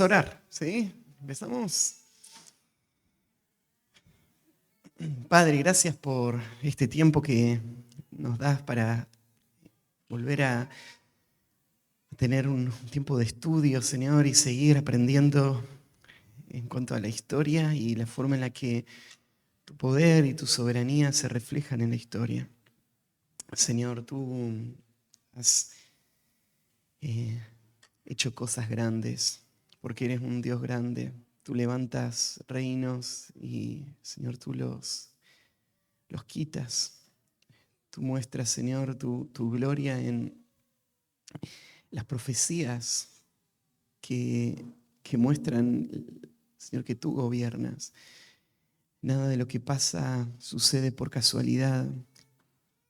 Orar, ¿sí? Empezamos. Padre, gracias por este tiempo que nos das para volver a tener un tiempo de estudio, Señor, y seguir aprendiendo en cuanto a la historia y la forma en la que tu poder y tu soberanía se reflejan en la historia. Señor, tú has eh, hecho cosas grandes porque eres un Dios grande. Tú levantas reinos y, Señor, tú los quitas. Tú muestras, Señor, tu gloria en las profecías que, que muestran, Señor, que tú gobiernas. Nada de lo que pasa sucede por casualidad.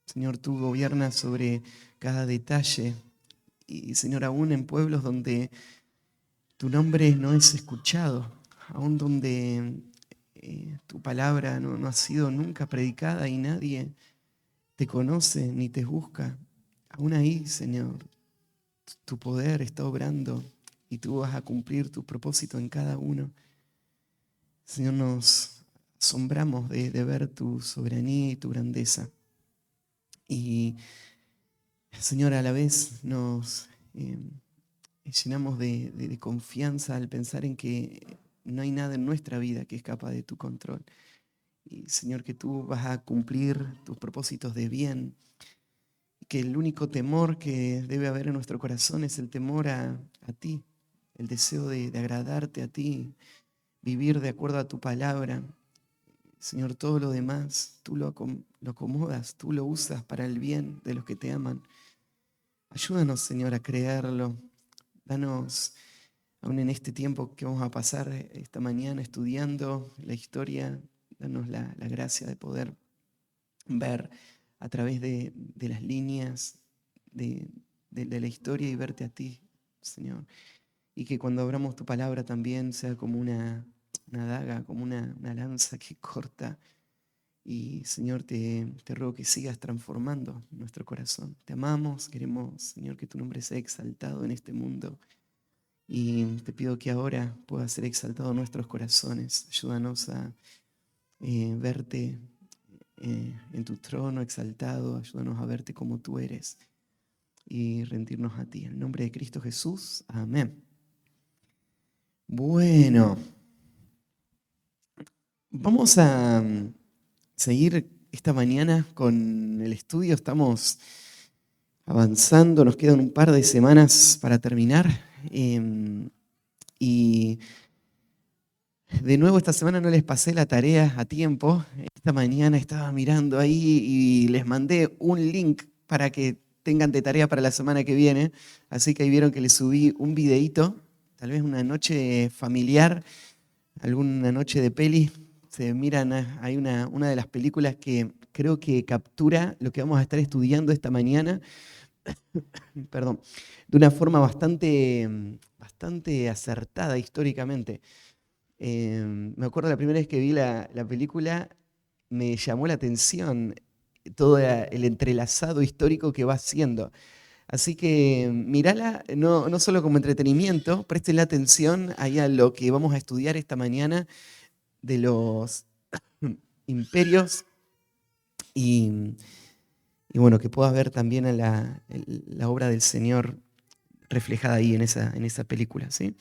Señor, tú gobiernas sobre cada detalle. Y, Señor, aún en pueblos donde tu nombre no es escuchado, aún donde tu palabra no ha sido nunca predicada y nadie te conoce ni te busca, aún ahí, Señor, tu poder está obrando y tú vas a cumplir tu propósito en cada uno. Señor, nos asombramos de ver tu soberanía y tu grandeza. Y, Señor, a la vez nos llenamos de confianza al pensar en que no hay nada en nuestra vida que escapa de tu control. Y, Señor, que tú vas a cumplir tus propósitos de bien, que el único temor que debe haber en nuestro corazón es el temor a ti, el deseo de agradarte a ti, vivir de acuerdo a tu palabra. Señor, todo lo demás tú lo acomodas, tú lo usas para el bien de los que te aman. Ayúdanos, Señor, a creerlo. Danos, aún en este tiempo que vamos a pasar esta mañana estudiando la historia, danos la gracia de poder ver a través de las líneas de la historia y verte a ti, Señor. Y que cuando abramos tu palabra también sea como una daga, como una lanza que corta. Y, Señor, te ruego que sigas transformando nuestro corazón. Te amamos, queremos, Señor, que tu nombre sea exaltado en este mundo. Y te pido que ahora pueda ser exaltado en nuestros corazones. Ayúdanos a verte en tu trono exaltado. Ayúdanos a verte como tú eres y rendirnos a ti. En el nombre de Cristo Jesús. Amén. Bueno, vamos a seguir esta mañana con el estudio. Estamos avanzando, nos quedan un par de semanas para terminar. Y de nuevo esta semana no les pasé la tarea a tiempo. Esta mañana estaba mirando ahí y les mandé un link para que tengan de tarea para la semana que viene. Así que ahí vieron que les subí un videíto, tal vez una noche familiar, alguna noche de peli. Se miran, hay una de las películas que creo que captura lo que vamos a estar estudiando esta mañana, perdón, de una forma bastante acertada históricamente. Me acuerdo la primera vez que vi la película, me llamó la atención todo el entrelazado histórico que va haciendo. Así que mírala, no solo como entretenimiento, prestenle atención ahí a lo que vamos a estudiar esta mañana de los imperios y, y bueno, que puedas ver también a la obra del Señor reflejada ahí en esa película, ¿sí?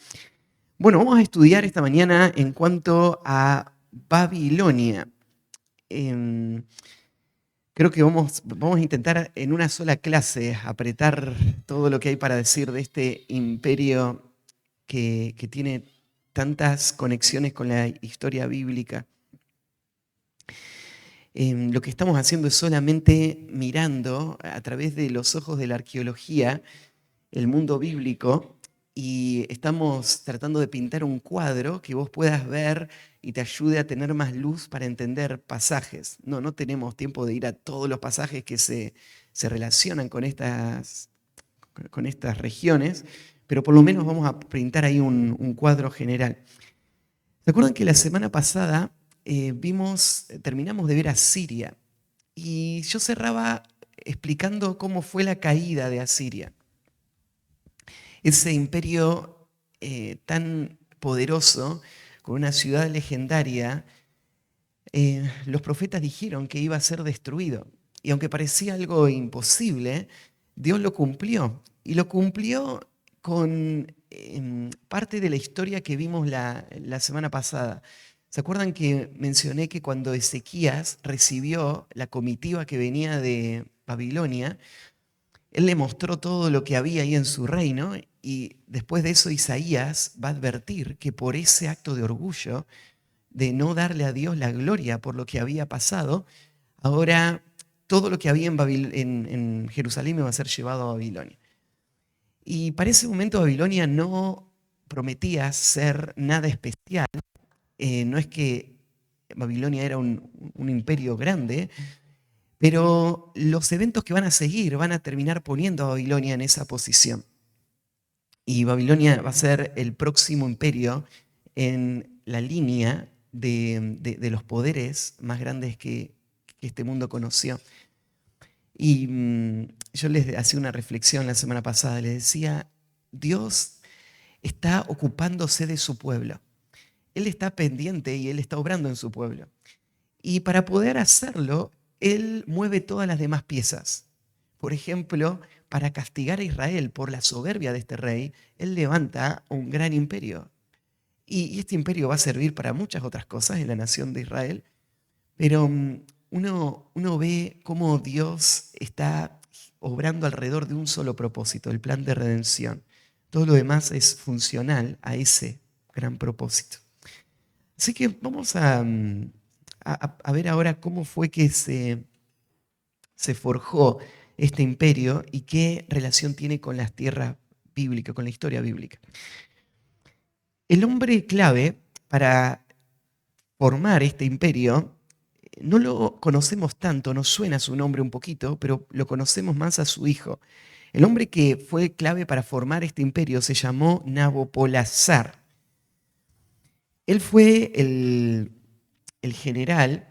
Bueno, vamos a estudiar esta mañana en cuanto a Babilonia. Em, Creo que vamos a intentar en una sola clase apretar todo lo que hay para decir de este imperio que tiene tantas conexiones con la historia bíblica. Lo que estamos haciendo es solamente mirando a través de los ojos de la arqueología el mundo bíblico y estamos tratando de pintar un cuadro que vos puedas ver y te ayude a tener más luz para entender pasajes. No tenemos tiempo de ir a todos los pasajes que se relacionan con estas regiones, pero por lo menos vamos a pintar ahí un cuadro general. ¿Se acuerdan que la semana pasada terminamos de ver a Asiria? Y yo cerraba explicando cómo fue la caída de Asiria. Ese imperio tan poderoso, con una ciudad legendaria, los profetas dijeron que iba a ser destruido. Y aunque parecía algo imposible, Dios lo cumplió. Y lo cumplió con parte de la historia que vimos la semana pasada. ¿Se acuerdan que mencioné que cuando Ezequías recibió la comitiva que venía de Babilonia, él le mostró todo lo que había ahí en su reino? Y después de eso Isaías va a advertir que por ese acto de orgullo, de no darle a Dios la gloria por lo que había pasado, ahora todo lo que había en Jerusalén iba a ser llevado a Babilonia. Y para ese momento Babilonia no prometía ser nada especial. No es que Babilonia era un imperio grande, pero los eventos que van a seguir van a terminar poniendo a Babilonia en esa posición. Y Babilonia va a ser el próximo imperio en la línea de los poderes más grandes que este mundo conoció. Y yo les hacía una reflexión la semana pasada, les decía, Dios está ocupándose de su pueblo. Él está pendiente y Él está obrando en su pueblo. Y para poder hacerlo, Él mueve todas las demás piezas. Por ejemplo, para castigar a Israel por la soberbia de este rey, Él levanta un gran imperio. Y este imperio va a servir para muchas otras cosas en la nación de Israel, pero uno ve cómo Dios está obrando alrededor de un solo propósito, el plan de redención. Todo lo demás es funcional a ese gran propósito. Así que vamos a ver ahora cómo fue que se forjó este imperio y qué relación tiene con las tierras bíblicas, con la historia bíblica. El hombre clave para formar este imperio, no lo conocemos tanto, nos suena su nombre un poquito, pero lo conocemos más a su hijo. El hombre que fue clave para formar este imperio se llamó Nabopolassar. Él fue el general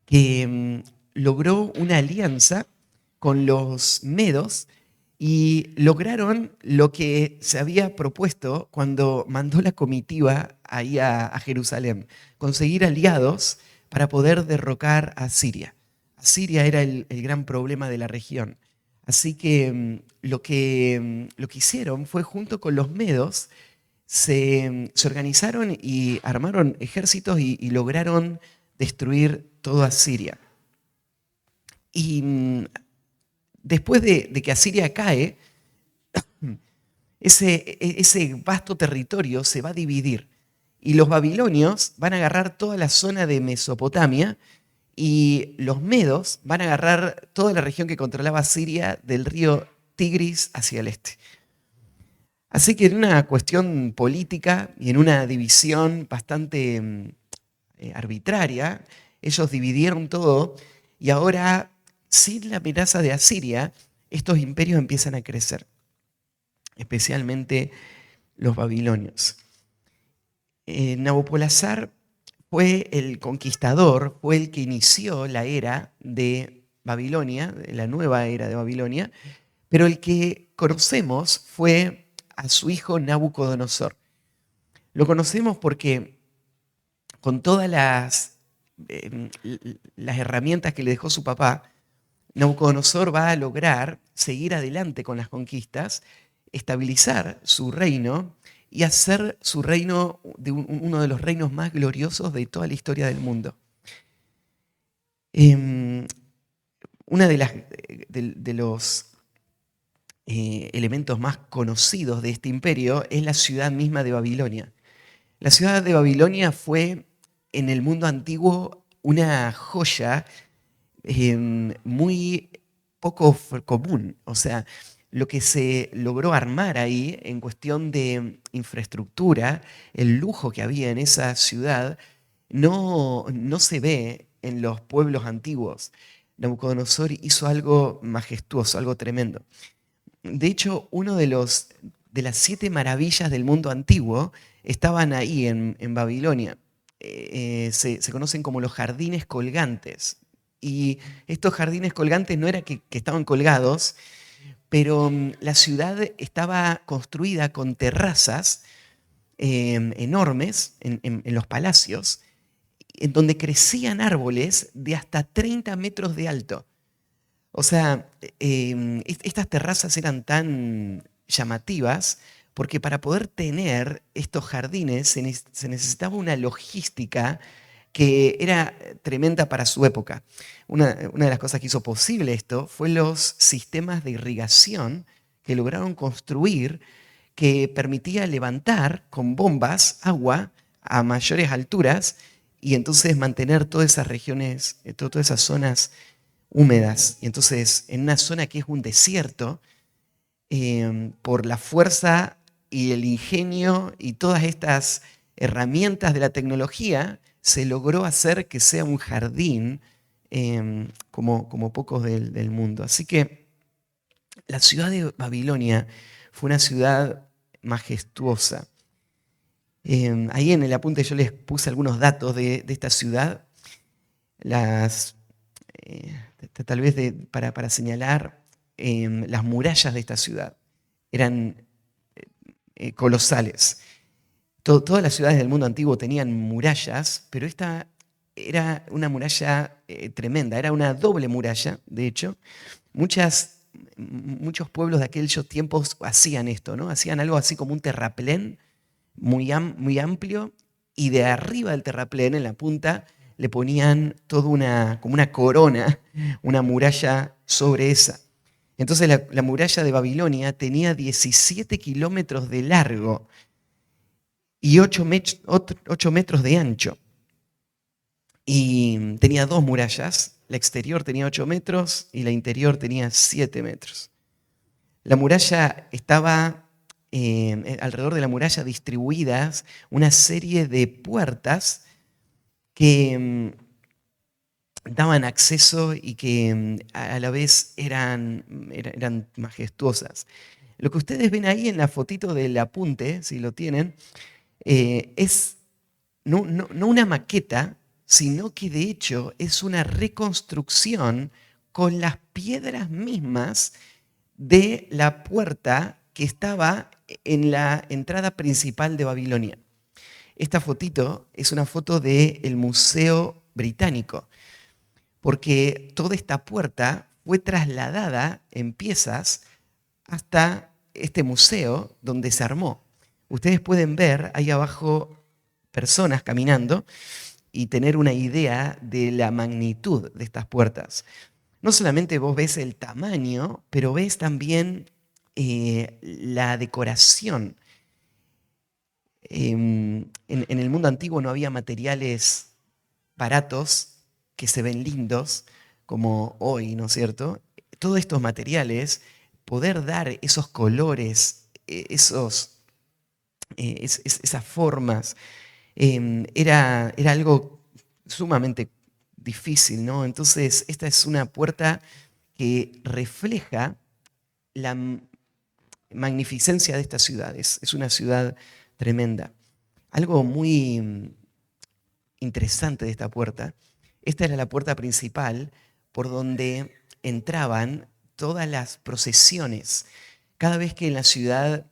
que logró una alianza con los medos y lograron lo que se había propuesto cuando mandó la comitiva ahí a Jerusalén, conseguir aliados para poder derrocar a Siria. Siria era el gran problema de la región. Así que lo que hicieron fue, junto con los medos, se organizaron y armaron ejércitos y lograron destruir toda Siria. Y después de que Asiria cae, ese vasto territorio se va a dividir. Y los babilonios van a agarrar toda la zona de Mesopotamia y los medos van a agarrar toda la región que controlaba Siria del río Tigris hacia el este. Así que en una cuestión política y en una división bastante arbitraria, ellos dividieron todo y ahora, sin la amenaza de Asiria, estos imperios empiezan a crecer, especialmente los babilonios. Nabopolassar fue el conquistador, fue el que inició la era de Babilonia, la nueva era de Babilonia, pero el que conocemos fue a su hijo Nabucodonosor. Lo conocemos porque con todas las herramientas que le dejó su papá, Nabucodonosor va a lograr seguir adelante con las conquistas, estabilizar su reino y hacer su reino de uno de los reinos más gloriosos de toda la historia del mundo. Uno de los elementos más conocidos de este imperio es la ciudad misma de Babilonia. La ciudad de Babilonia fue en el mundo antiguo una joya muy poco común. O sea, lo que se logró armar ahí en cuestión de infraestructura, el lujo que había en esa ciudad, no se ve en los pueblos antiguos. Nabucodonosor hizo algo majestuoso, algo tremendo. De hecho, uno de las 7 maravillas del mundo antiguo estaban ahí en Babilonia. Se conocen como los jardines colgantes. Y estos jardines colgantes no era que estaban colgados, pero la ciudad estaba construida con terrazas enormes en los palacios, en donde crecían árboles de hasta 30 metros de alto. O sea, estas terrazas eran tan llamativas porque para poder tener estos jardines se necesitaba una logística que era tremenda para su época. Una de las cosas que hizo posible esto fue los sistemas de irrigación que lograron construir, que permitía levantar con bombas agua a mayores alturas y entonces mantener todas esas regiones, todas esas zonas húmedas. Y entonces, en una zona que es un desierto, por la fuerza y el ingenio y todas estas herramientas de la tecnología, se logró hacer que sea un jardín como pocos del mundo. Así que la ciudad de Babilonia fue una ciudad majestuosa. Ahí en el apunte yo les puse algunos datos de esta ciudad. Eh, Tal vez para señalar las murallas de esta ciudad. Eran colosales. Todas las ciudades del mundo antiguo tenían murallas, pero esta era una muralla tremenda, era una doble muralla, de hecho. Muchos pueblos de aquellos tiempos hacían esto, ¿no? Hacían algo así como un terraplén muy amplio, y de arriba del terraplén, en la punta, le ponían toda como una corona, una muralla sobre esa. Entonces la muralla de Babilonia tenía 17 kilómetros de largo y 8 metros de ancho. Y tenía dos murallas, la exterior tenía 8 metros y la interior tenía 7 metros. La muralla estaba, alrededor de la muralla distribuidas una serie de puertas que daban acceso y que a la vez eran majestuosas. Lo que ustedes ven ahí en la fotito del apunte, si lo tienen, es no una maqueta, sino que de hecho es una reconstrucción con las piedras mismas de la puerta que estaba en la entrada principal de Babilonia. Esta fotito es una foto del Museo Británico, porque toda esta puerta fue trasladada en piezas hasta este museo donde se armó. Ustedes pueden ver ahí abajo personas caminando y tener una idea de la magnitud de estas puertas. No solamente vos ves el tamaño, pero ves también la decoración. En el mundo antiguo no había materiales baratos que se ven lindos como hoy, ¿no es cierto? Todos estos materiales, poder dar esos colores, esas formas, era algo sumamente difícil, ¿no? Entonces, esta es una puerta que refleja la magnificencia de estas ciudades. Es una ciudad tremenda. Algo muy interesante de esta puerta, esta era la puerta principal por donde entraban todas las procesiones. Cada vez que en la ciudad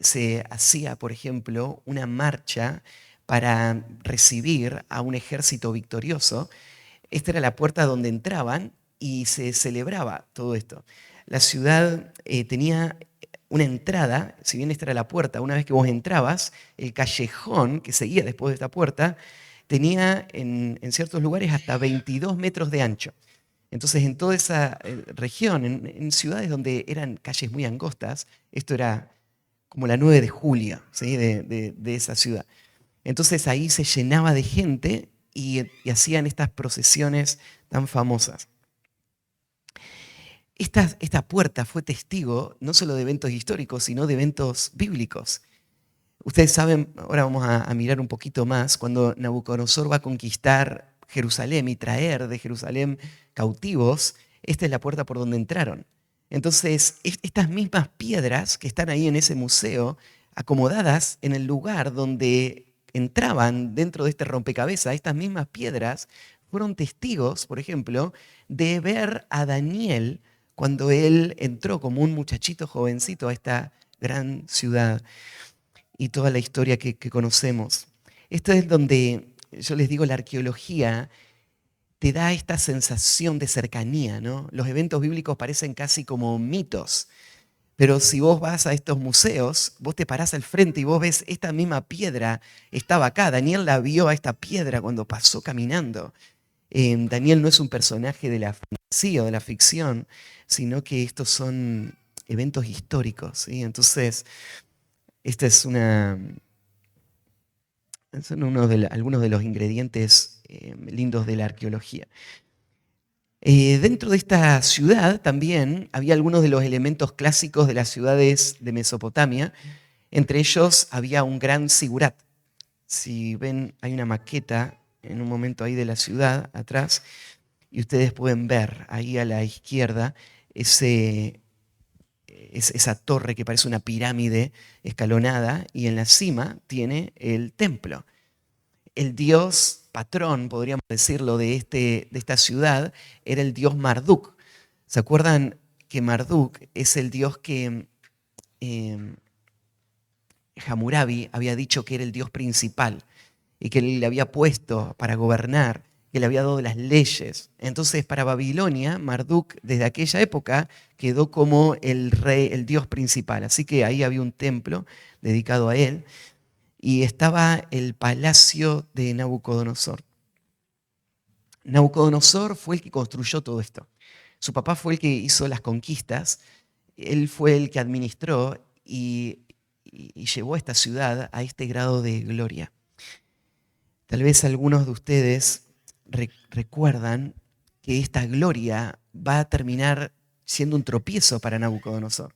se hacía, por ejemplo, una marcha para recibir a un ejército victorioso, esta era la puerta donde entraban y se celebraba todo esto. La ciudad tenía una entrada, si bien esta era la puerta, una vez que vos entrabas, el callejón que seguía después de esta puerta tenía en ciertos lugares hasta 22 metros de ancho. Entonces, en toda esa región, en ciudades donde eran calles muy angostas, esto era como la 9 de julio, ¿sí? de esa ciudad. Entonces ahí se llenaba de gente y hacían estas procesiones tan famosas. Esta puerta fue testigo no solo de eventos históricos, sino de eventos bíblicos. Ustedes saben, ahora vamos a mirar un poquito más, cuando Nabucodonosor va a conquistar Jerusalén y traer de Jerusalén cautivos, esta es la puerta por donde entraron. Entonces, estas mismas piedras que están ahí en ese museo, acomodadas en el lugar donde entraban dentro de este rompecabezas, estas mismas piedras fueron testigos, por ejemplo, de ver a Daniel cuando él entró como un muchachito jovencito a esta gran ciudad y toda la historia que conocemos. Esto es donde yo les digo, la arqueología te da esta sensación de cercanía, ¿no? Los eventos bíblicos parecen casi como mitos, pero si vos vas a estos museos, vos te parás al frente y vos ves esta misma piedra estaba acá. Daniel la vio a esta piedra cuando pasó caminando. Daniel no es un personaje de la fantasía o de la ficción, sino que estos son eventos históricos, ¿sí? Entonces, esta es son algunos de los ingredientes lindos de la arqueología. Dentro de esta ciudad también había algunos de los elementos clásicos de las ciudades de Mesopotamia. Entre ellos había un gran sigurat. Si ven, hay una maqueta en un momento ahí de la ciudad atrás y ustedes pueden ver ahí a la izquierda esa torre que parece una pirámide escalonada y en la cima tiene el templo. El dios patrón, podríamos decirlo, de esta ciudad era el dios Marduk. ¿Se acuerdan que Marduk es el dios que Hammurabi había dicho que era el dios principal y que le había puesto para gobernar, que le había dado las leyes? Entonces, para Babilonia, Marduk desde aquella época quedó como el rey, el dios principal. Así que ahí había un templo dedicado a él. Y estaba el palacio de Nabucodonosor. Nabucodonosor fue el que construyó todo esto. Su papá fue el que hizo las conquistas, él fue el que administró y llevó a esta ciudad a este grado de gloria. Tal vez algunos de ustedes recuerdan que esta gloria va a terminar siendo un tropiezo para Nabucodonosor.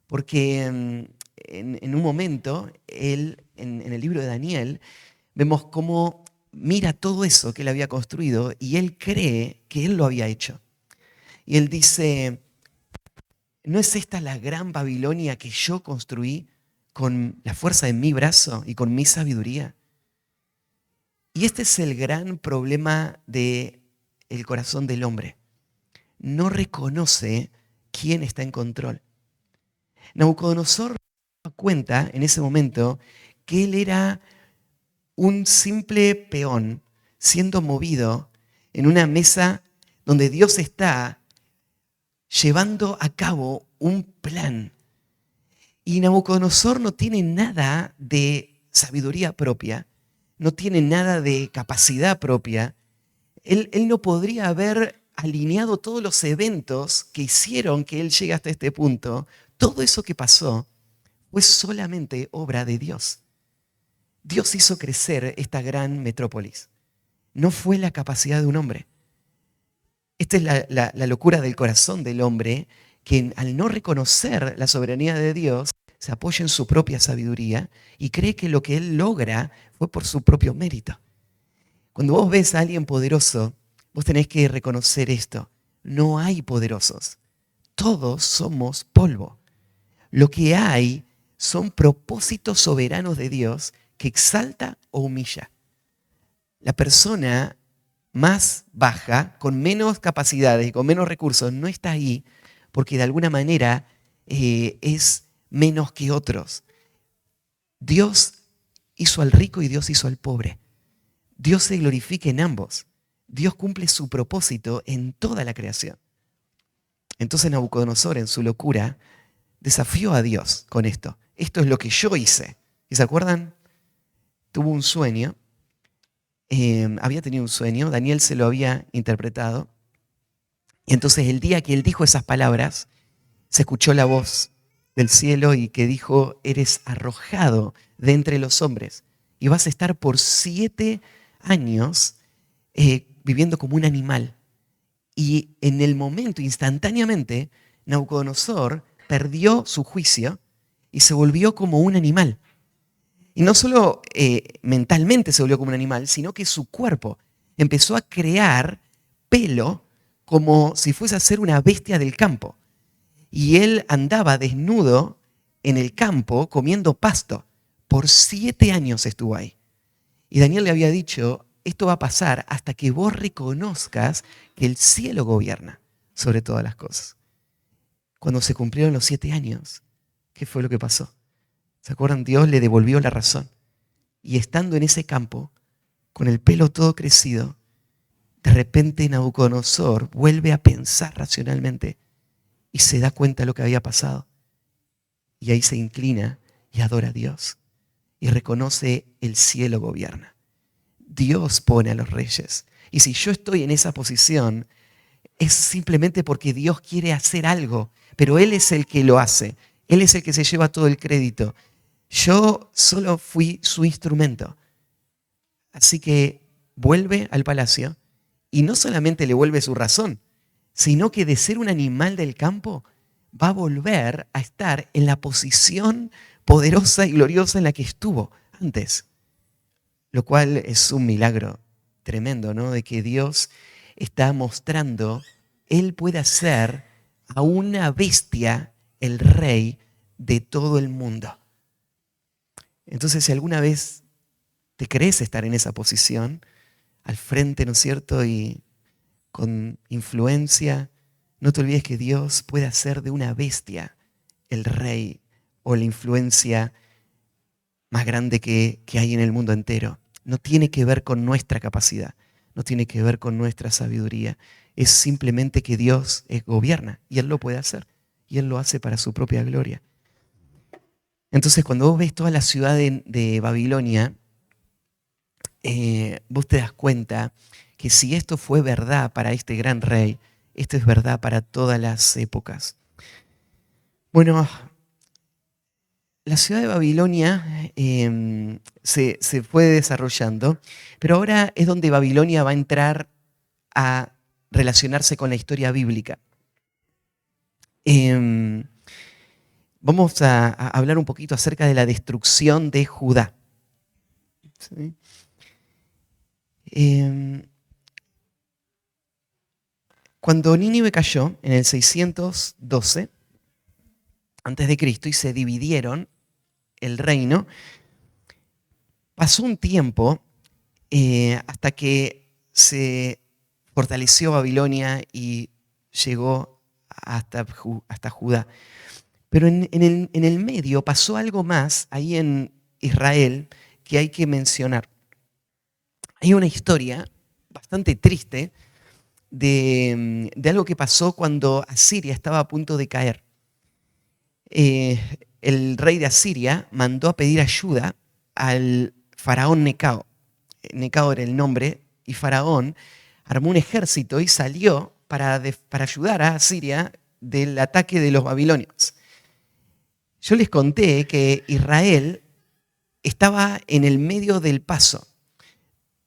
Porque en un momento, él, en el libro de Daniel, vemos cómo mira todo eso que él había construido y él cree que él lo había hecho. Y él dice, ¿no es esta la gran Babilonia que yo construí con la fuerza de mi brazo y con mi sabiduría? Y este es el gran problema del corazón del hombre. No reconoce quién está en control. Nabucodonosor se dio cuenta en ese momento que él era un simple peón siendo movido en una mesa donde Dios está llevando a cabo un plan. Y Nabucodonosor no tiene nada de sabiduría propia, no tiene nada de capacidad propia. Él no podría haber alineado todos los eventos que hicieron que él llegue hasta este punto. Todo eso que pasó fue solamente obra de Dios. Dios hizo crecer esta gran metrópolis. No fue la capacidad de un hombre. Esta es la locura del corazón del hombre, que al no reconocer la soberanía de Dios, se apoya en su propia sabiduría y cree que lo que él logra fue por su propio mérito. Cuando vos ves a alguien poderoso, vos tenés que reconocer esto. No hay poderosos. Todos somos polvo. Lo que hay son propósitos soberanos de Dios que exalta o humilla. La persona más baja, con menos capacidades y con menos recursos, no está ahí porque de alguna manera es menos que otros. Dios hizo al rico y Dios hizo al pobre. Dios se glorifica en ambos. Dios cumple su propósito en toda la creación. Entonces Nabucodonosor, en su locura, desafió a Dios con esto. Esto es lo que yo hice. ¿Y se acuerdan? Tuvo un sueño. Había tenido un sueño. Daniel se lo había interpretado. Y entonces el día que él dijo esas palabras, se escuchó la voz del cielo y que dijo, eres arrojado de entre los hombres y vas a estar por 7 años viviendo como un animal. Y en el momento, instantáneamente, Nabucodonosor perdió su juicio y se volvió como un animal. Y no solo mentalmente se volvió como un animal, sino que su cuerpo empezó a crear pelo como si fuese a ser una bestia del campo. Y él andaba desnudo en el campo comiendo pasto. Por 7 años estuvo ahí. Y Daniel le había dicho, esto va a pasar hasta que vos reconozcas que el cielo gobierna sobre todas las cosas. cuando se cumplieron los 7 años, ¿qué fue lo que pasó? ¿Se acuerdan? Dios le devolvió la razón. Y estando en ese campo, con el pelo todo crecido, de repente Nabucodonosor vuelve a pensar racionalmente y se da cuenta de lo que había pasado. Y ahí se inclina y adora a Dios. Y reconoce el cielo gobierna. Dios pone a los reyes. Y si yo estoy en esa posición, es simplemente porque Dios quiere hacer algo, pero Él es el que lo hace. Él es el que se lleva todo el crédito. Yo solo fui su instrumento. Así que vuelve al palacio y no solamente le vuelve su razón, sino que de ser un animal del campo va a volver a estar en la posición poderosa y gloriosa en la que estuvo antes. Lo cual es un milagro tremendo, ¿no? De que Dios está mostrando, Él puede hacer a una bestia el rey de todo el mundo. Entonces, si alguna vez te crees estar en esa posición, al frente, ¿no es cierto? Y con influencia, no te olvides que Dios puede hacer de una bestia el rey o la influencia más grande que hay en el mundo entero. No tiene que ver con nuestra capacidad, no tiene que ver con nuestra sabiduría. Es simplemente que Dios gobierna y Él lo puede hacer. Y Él lo hace para su propia gloria. Entonces, cuando vos ves toda la ciudad de Babilonia, vos te das cuenta que si esto fue verdad para este gran rey, esto es verdad para todas las épocas. Bueno, la ciudad de Babilonia se fue desarrollando, pero ahora es donde Babilonia va a entrar a relacionarse con la historia bíblica. Vamos a hablar un poquito acerca de la destrucción de Judá. ¿Sí? Cuando Nínive cayó en el 612 antes de Cristo y se dividieron el reino, pasó un tiempo hasta que se fortaleció Babilonia y llegó hasta Judá. Pero en el medio pasó algo más ahí en Israel que hay que mencionar. Hay una historia bastante triste de algo que pasó cuando Asiria estaba a punto de caer. El rey de Asiria mandó a pedir ayuda al faraón Necao. Necao era el nombre, y Faraón armó un ejército y salió para ayudar a Asiria del ataque de los babilonios. Yo les conté que Israel estaba en el medio del paso.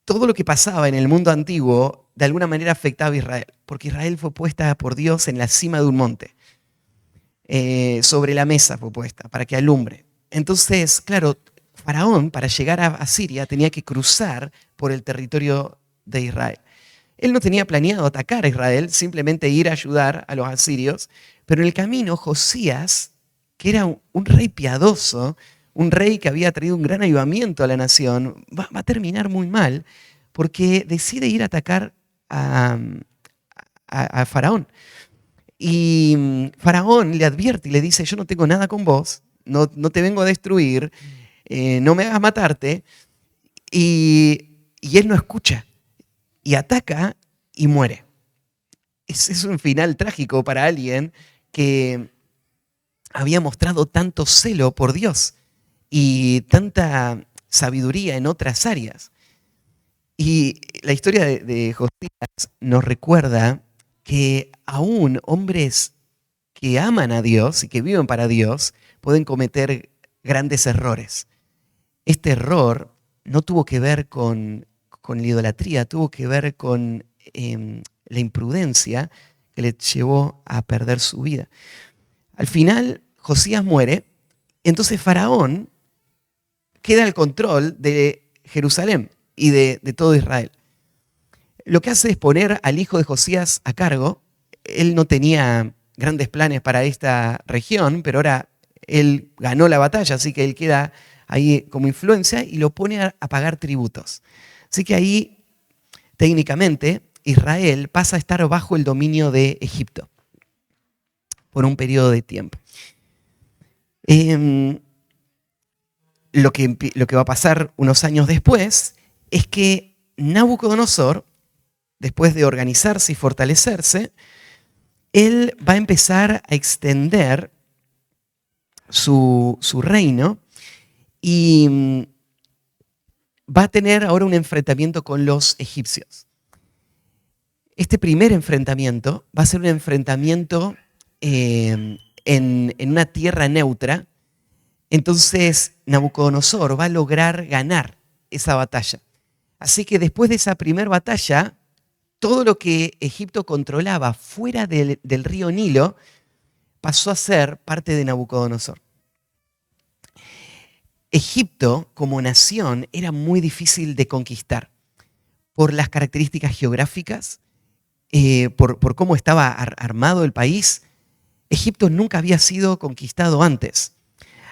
Todo lo que pasaba en el mundo antiguo de alguna manera afectaba a Israel, porque Israel fue puesta por Dios en la cima de un monte. Sobre la mesa fue puesta para que alumbre. Entonces, claro, Faraón para llegar a Asiria tenía que cruzar por el territorio de Israel. Él no tenía planeado atacar a Israel, simplemente ir a ayudar a los asirios, pero en el camino Josías, que era un rey piadoso, un rey que había traído un gran avivamiento a la nación, va a terminar muy mal porque decide ir a atacar a Faraón. Y Faraón le advierte y le dice, yo no tengo nada con vos, no te vengo a destruir, no me hagas matarte. Y él no escucha y ataca y muere. Es un final trágico para alguien que había mostrado tanto celo por Dios y tanta sabiduría en otras áreas. Y la historia de Josías nos recuerda que aún hombres que aman a Dios y que viven para Dios pueden cometer grandes errores. Este error no tuvo que ver con la idolatría, tuvo que ver con la imprudencia que le llevó a perder su vida. Al final, Josías muere, entonces Faraón queda al control de Jerusalén y de todo Israel. Lo que hace es poner al hijo de Josías a cargo. Él no tenía grandes planes para esta región, pero ahora él ganó la batalla, así que él queda ahí como influencia y lo pone a pagar tributos. Así que ahí, técnicamente, Israel pasa a estar bajo el dominio de Egipto. por un periodo de tiempo. Lo que va a pasar unos años después es que Nabucodonosor, después de organizarse y fortalecerse, él va a empezar a extender su reino y va a tener ahora un enfrentamiento con los egipcios. Este primer enfrentamiento va a ser un enfrentamiento en una tierra neutra. Entonces Nabucodonosor va a lograr ganar esa batalla. Así que después de esa primera batalla, todo lo que Egipto controlaba fuera del río Nilo pasó a ser parte de Nabucodonosor. Egipto, como nación, era muy difícil de conquistar por las características geográficas, por cómo estaba armado el país. Egipto nunca había sido conquistado antes.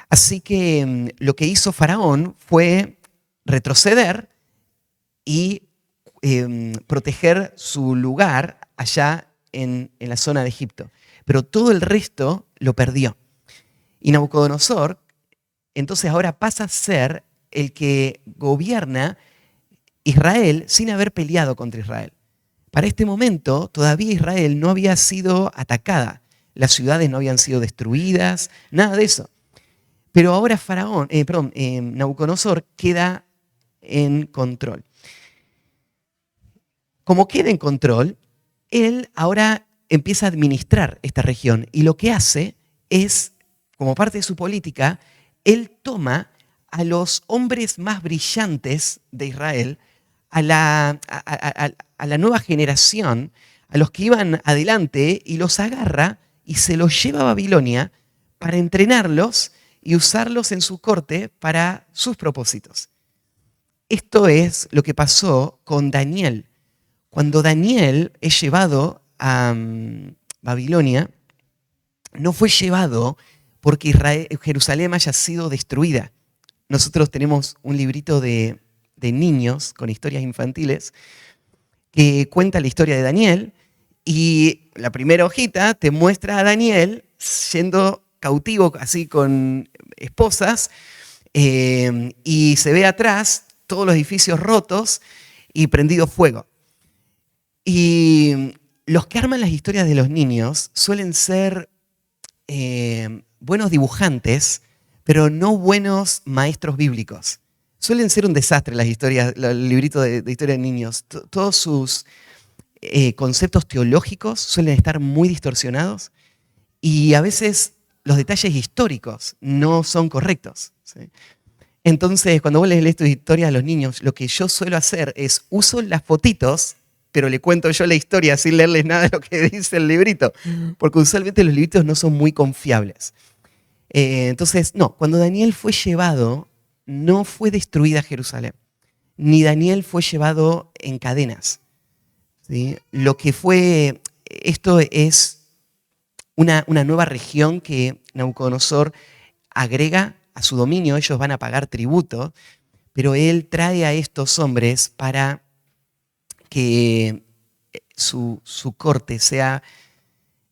Así que lo que hizo Faraón fue retroceder y proteger su lugar allá en la zona de Egipto. Pero todo el resto lo perdió. Y Nabucodonosor, entonces ahora pasa a ser el que gobierna Israel sin haber peleado contra Israel. Para este momento todavía Israel no había sido atacada. Las ciudades no habían sido destruidas, nada de eso. Pero ahora Nabucodonosor queda en control. Como queda en control, él ahora empieza a administrar esta región y lo que hace es, como parte de su política, él toma a los hombres más brillantes de Israel, a la nueva generación, a los que iban adelante, y los agarra y se los lleva a Babilonia para entrenarlos y usarlos en su corte para sus propósitos. Esto es lo que pasó con Daniel. Cuando Daniel es llevado a Babilonia, no fue llevado porque Jerusalén haya sido destruida. Nosotros tenemos un librito de niños con historias infantiles que cuenta la historia de Daniel y la primera hojita te muestra a Daniel siendo cautivo, así con esposas, y se ve atrás todos los edificios rotos y prendido fuego. Y los que arman las historias de los niños suelen ser buenos dibujantes, pero no buenos maestros bíblicos. Suelen ser un desastre las historias, el librito de historia de niños. Todos sus conceptos teológicos suelen estar muy distorsionados y a veces los detalles históricos no son correctos, ¿sí? Entonces, cuando vos lees tu historia a los niños, lo que yo suelo hacer es uso las fotitos, pero le cuento yo la historia sin leerles nada de lo que dice el librito, porque usualmente los libritos no son muy confiables. Entonces, no, cuando Daniel fue llevado, no fue destruida Jerusalén, ni Daniel fue llevado en cadenas, ¿sí? Lo que fue, esto es una nueva región que Nabucodonosor agrega a su dominio. Ellos van a pagar tributo, pero él trae a estos hombres para que su corte sea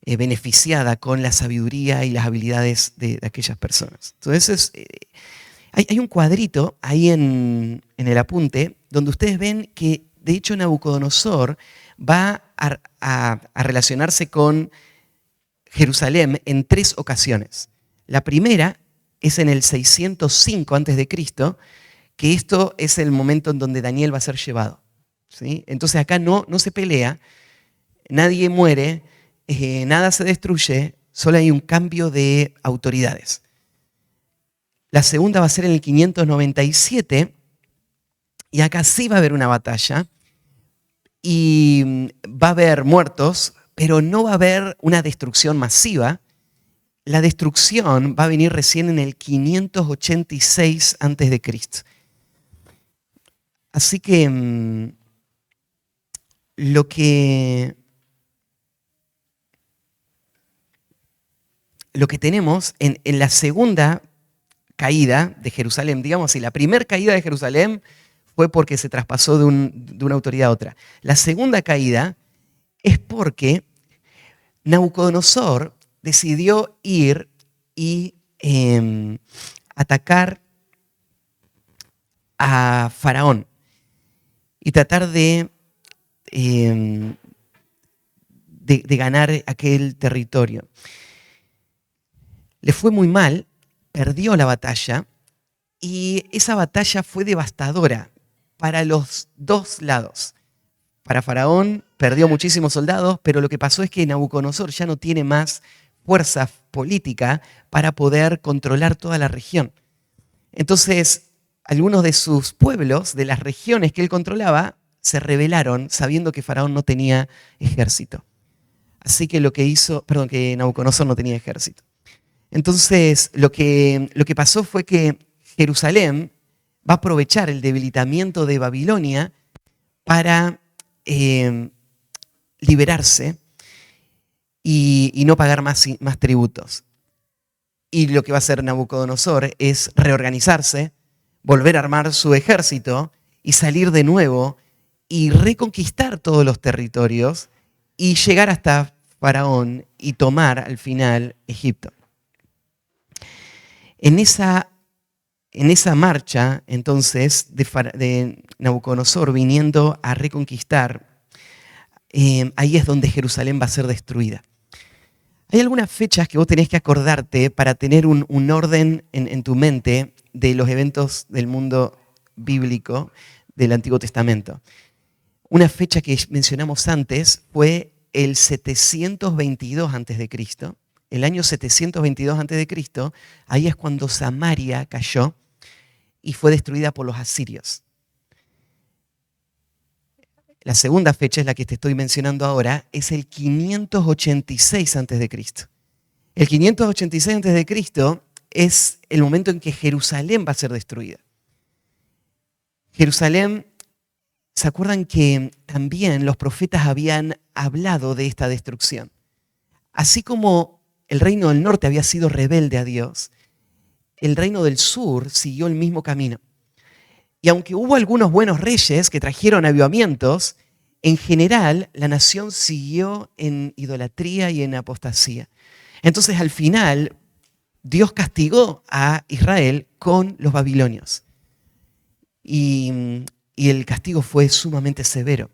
beneficiada con la sabiduría y las habilidades de aquellas personas. Entonces, hay un cuadrito ahí en el apunte donde ustedes ven que, de hecho, Nabucodonosor va a relacionarse con Jerusalén en 3 ocasiones. La primera es en el 605 a.C., que esto es el momento en donde Daniel va a ser llevado, ¿sí? Entonces acá no se pelea, nadie muere, nada se destruye, solo hay un cambio de autoridades. La segunda va a ser en el 597, y acá sí va a haber una batalla, y va a haber muertos, pero no va a haber una destrucción masiva. La destrucción va a venir recién en el 586 a.C. Así que lo que tenemos en la segunda caída de Jerusalén, digamos así, la primera caída de Jerusalén fue porque se traspasó de una autoridad a otra. La segunda caída es porque Nabucodonosor decidió ir y atacar a Faraón y tratar de ganar aquel territorio. Le fue muy mal, perdió la batalla y esa batalla fue devastadora para los dos lados. Para Faraón perdió muchísimos soldados, pero lo que pasó es que Nabucodonosor ya no tiene más fuerza política para poder controlar toda la región. Entonces, algunos de sus pueblos, de las regiones que él controlaba, se rebelaron sabiendo que Faraón no tenía ejército. Así que que Nabucodonosor no tenía ejército. Entonces, lo que pasó fue que Jerusalén va a aprovechar el debilitamiento de Babilonia para liberarse y no pagar más tributos. Y lo que va a hacer Nabucodonosor es reorganizarse, volver a armar su ejército y salir de nuevo y reconquistar todos los territorios y llegar hasta Faraón y tomar al final Egipto. En esa marcha, entonces, de Nabucodonosor viniendo a reconquistar, ahí es donde Jerusalén va a ser destruida. Hay algunas fechas que vos tenés que acordarte para tener un orden en tu mente de los eventos del mundo bíblico del Antiguo Testamento. Una fecha que mencionamos antes fue el 722 a.C., el año 722 a.C., ahí es cuando Samaria cayó y fue destruida por los asirios. La segunda fecha es la que te estoy mencionando ahora, es el 586 a.C. El 586 a.C. es el momento en que Jerusalén va a ser destruida. Jerusalén, ¿se acuerdan que también los profetas habían hablado de esta destrucción? Así como el reino del norte había sido rebelde a Dios, el reino del sur siguió el mismo camino. Y aunque hubo algunos buenos reyes que trajeron avivamientos, en general la nación siguió en idolatría y en apostasía. Entonces al final Dios castigó a Israel con los babilonios. Y el castigo fue sumamente severo.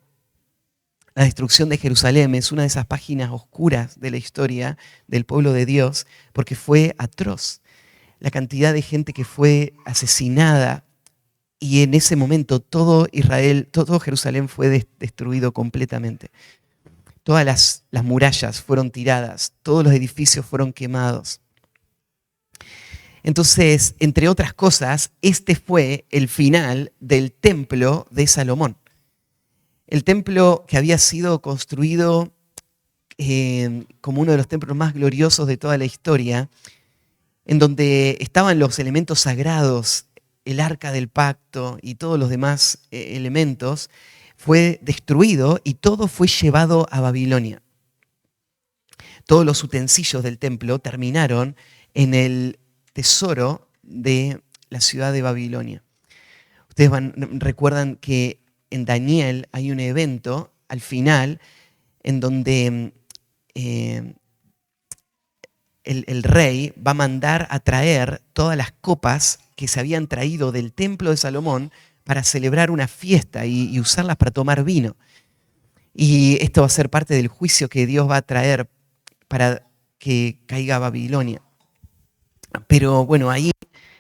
La destrucción de Jerusalén es una de esas páginas oscuras de la historia del pueblo de Dios porque fue atroz. La cantidad de gente que fue asesinada y en ese momento todo Jerusalén fue destruido completamente. Todas las murallas fueron tiradas, todos los edificios fueron quemados. Entonces, entre otras cosas, este fue el final del templo de Salomón. El templo que había sido construido como uno de los templos más gloriosos de toda la historia, en donde estaban los elementos sagrados, el arca del pacto y todos los demás elementos, fue destruido y todo fue llevado a Babilonia. Todos los utensilios del templo terminaron en el tesoro de la ciudad de Babilonia. Ustedes recuerdan que en Daniel hay un evento al final en donde el rey va a mandar a traer todas las copas que se habían traído del templo de Salomón para celebrar una fiesta y usarlas para tomar vino. Y esto va a ser parte del juicio que Dios va a traer para que caiga Babilonia. Pero bueno, ahí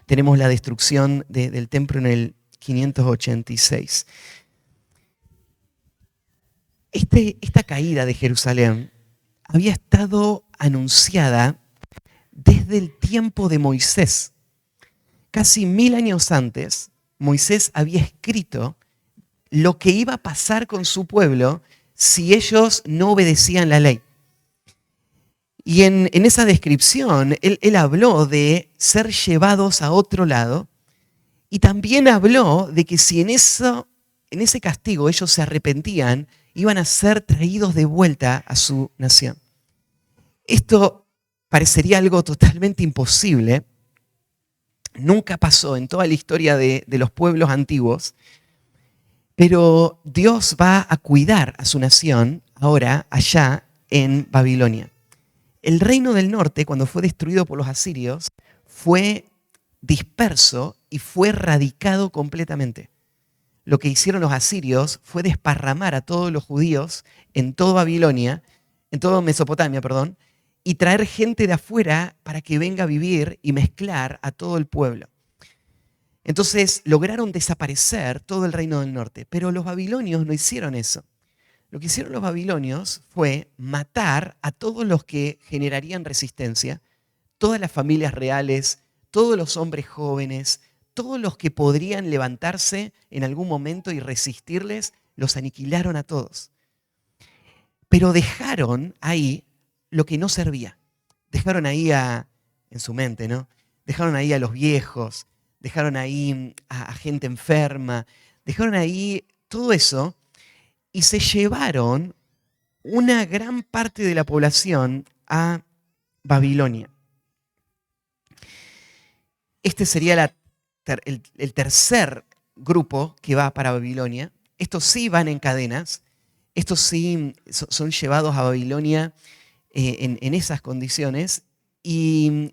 tenemos la destrucción del templo en el 586. Esta caída de Jerusalén había estado anunciada desde el tiempo de Moisés. Casi 1000 años antes, Moisés había escrito lo que iba a pasar con su pueblo si ellos no obedecían la ley. Y en esa descripción, él habló de ser llevados a otro lado y también habló de que si en ese castigo ellos se arrepentían, iban a ser traídos de vuelta a su nación. Esto parecería algo totalmente imposible. Nunca pasó en toda la historia de los pueblos antiguos, pero Dios va a cuidar a su nación ahora allá en Babilonia. El reino del norte, cuando fue destruido por los asirios, fue disperso y fue erradicado completamente. Lo que hicieron los asirios fue desparramar a todos los judíos en toda Babilonia, en toda Mesopotamia, perdón, y traer gente de afuera para que venga a vivir y mezclar a todo el pueblo. Entonces lograron desaparecer todo el reino del norte, pero los babilonios no hicieron eso. Lo que hicieron los babilonios fue matar a todos los que generarían resistencia, todas las familias reales, todos los hombres jóvenes, todos los que podrían levantarse en algún momento y resistirles, los aniquilaron a todos. Pero dejaron ahí lo que no servía. Dejaron ahí en su mente, ¿no? Dejaron ahí a los viejos, dejaron ahí a gente enferma, dejaron ahí todo eso y se llevaron una gran parte de la población a Babilonia. Este sería el tercer grupo que va para Babilonia. Estos sí van en cadenas, estos sí son llevados a Babilonia en esas condiciones, y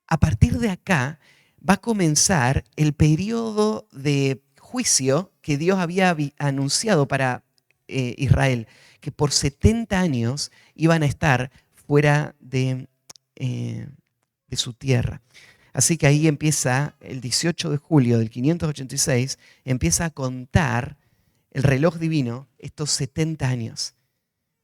a partir de acá va a comenzar el periodo de juicio que Dios había anunciado para Israel, que por 70 años iban a estar fuera de su tierra. Así que ahí empieza, el 18 de julio del 586, empieza a contar el reloj divino estos 70 años.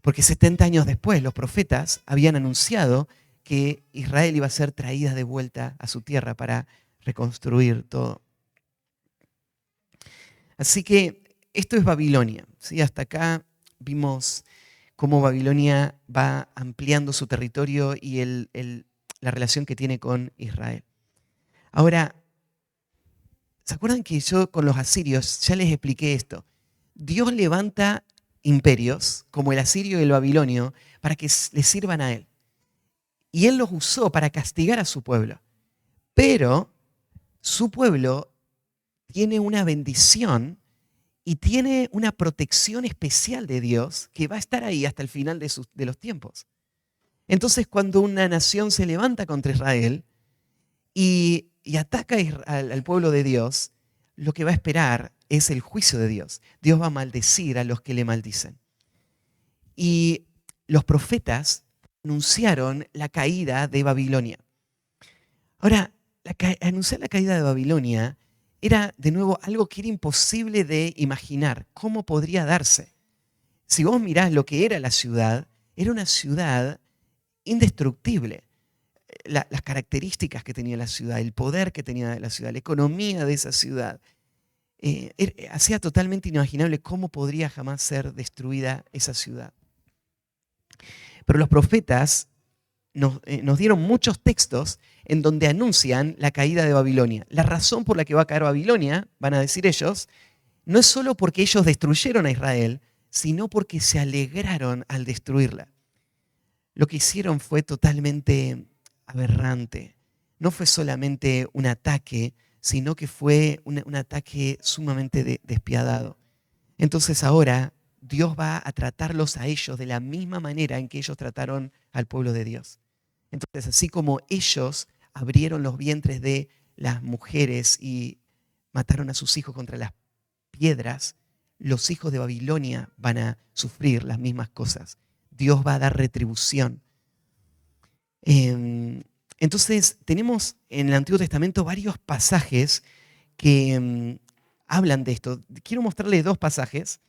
Porque 70 años después los profetas habían anunciado que Israel iba a ser traída de vuelta a su tierra para reconstruir todo. Así que esto es Babilonia, ¿sí? Hasta acá vimos cómo Babilonia va ampliando su territorio y la relación que tiene con Israel. Ahora, ¿se acuerdan que yo con los asirios ya les expliqué esto? Dios levanta imperios como el asirio y el babilonio para que le sirvan a él. Y él los usó para castigar a su pueblo. Pero su pueblo tiene una bendición y tiene una protección especial de Dios que va a estar ahí hasta el final de los tiempos. Entonces, cuando una nación se levanta contra Israel y ataca al pueblo de Dios, lo que va a esperar es el juicio de Dios. Dios va a maldecir a los que le maldicen. Y los profetas anunciaron la caída de Babilonia. Ahora, anunciar la caída de Babilonia era, de nuevo, algo que era imposible de imaginar. ¿Cómo podría darse? Si vos mirás lo que era la ciudad, era una ciudad indestructible. Las características que tenía la ciudad, el poder que tenía la ciudad, la economía de esa ciudad, hacía totalmente inimaginable cómo podría jamás ser destruida esa ciudad. Pero los profetas nos dieron muchos textos en donde anuncian la caída de Babilonia. La razón por la que va a caer Babilonia, van a decir ellos, no es solo porque ellos destruyeron a Israel, sino porque se alegraron al destruirla. Lo que hicieron fue totalmente aberrante. No fue solamente un ataque, sino que fue un ataque sumamente despiadado. Entonces ahora Dios va a tratarlos a ellos de la misma manera en que ellos trataron al pueblo de Dios. Entonces, así como ellos abrieron los vientres de las mujeres y mataron a sus hijos contra las piedras, los hijos de Babilonia van a sufrir las mismas cosas. Dios va a dar retribución. Entonces, tenemos en el Antiguo Testamento varios pasajes que hablan de esto. Quiero mostrarles dos pasajes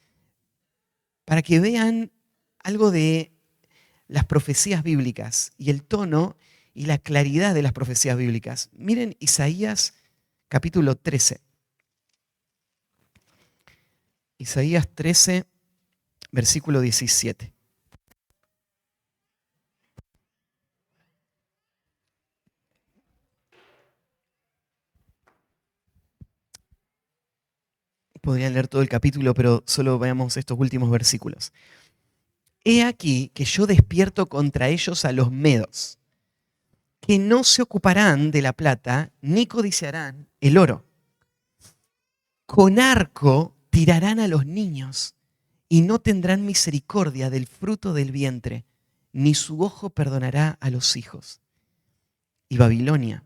para que vean algo de las profecías bíblicas y el tono y la claridad de las profecías bíblicas. Miren Isaías capítulo 13. Isaías 13, versículo 17. Podrían leer todo el capítulo, pero solo veamos estos últimos versículos. He aquí que yo despierto contra ellos a los medos, que no se ocuparán de la plata, ni codiciarán el oro. Con arco tirarán a los niños, y no tendrán misericordia del fruto del vientre, ni su ojo perdonará a los hijos. Y Babilonia,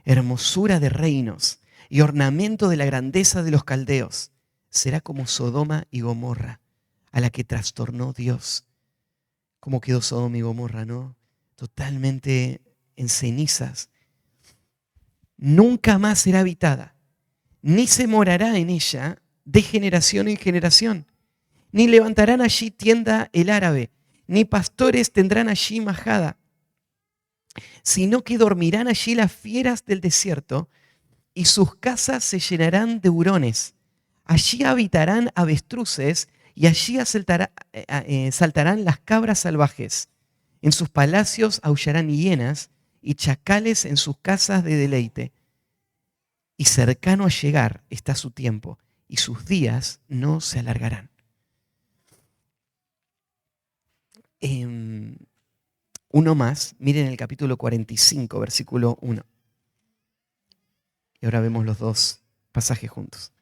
hermosura de reinos y ornamento de la grandeza de los caldeos, será como Sodoma y Gomorra, a la que trastornó Dios. ¿Cómo quedó Sodoma y Gomorra, no? Totalmente en cenizas. Nunca más será habitada, ni se morará en ella de generación en generación. Ni levantarán allí tienda el árabe, ni pastores tendrán allí majada, sino que dormirán allí las fieras del desierto, y sus casas se llenarán de hurones. Allí habitarán avestruces, y allí saltarán las cabras salvajes. En sus palacios aullarán hienas, y chacales en sus casas de deleite. Y cercano a llegar está su tiempo, y sus días no se alargarán. Uno más, miren el capítulo 45, versículo 1. Y ahora vemos los dos pasajes juntos.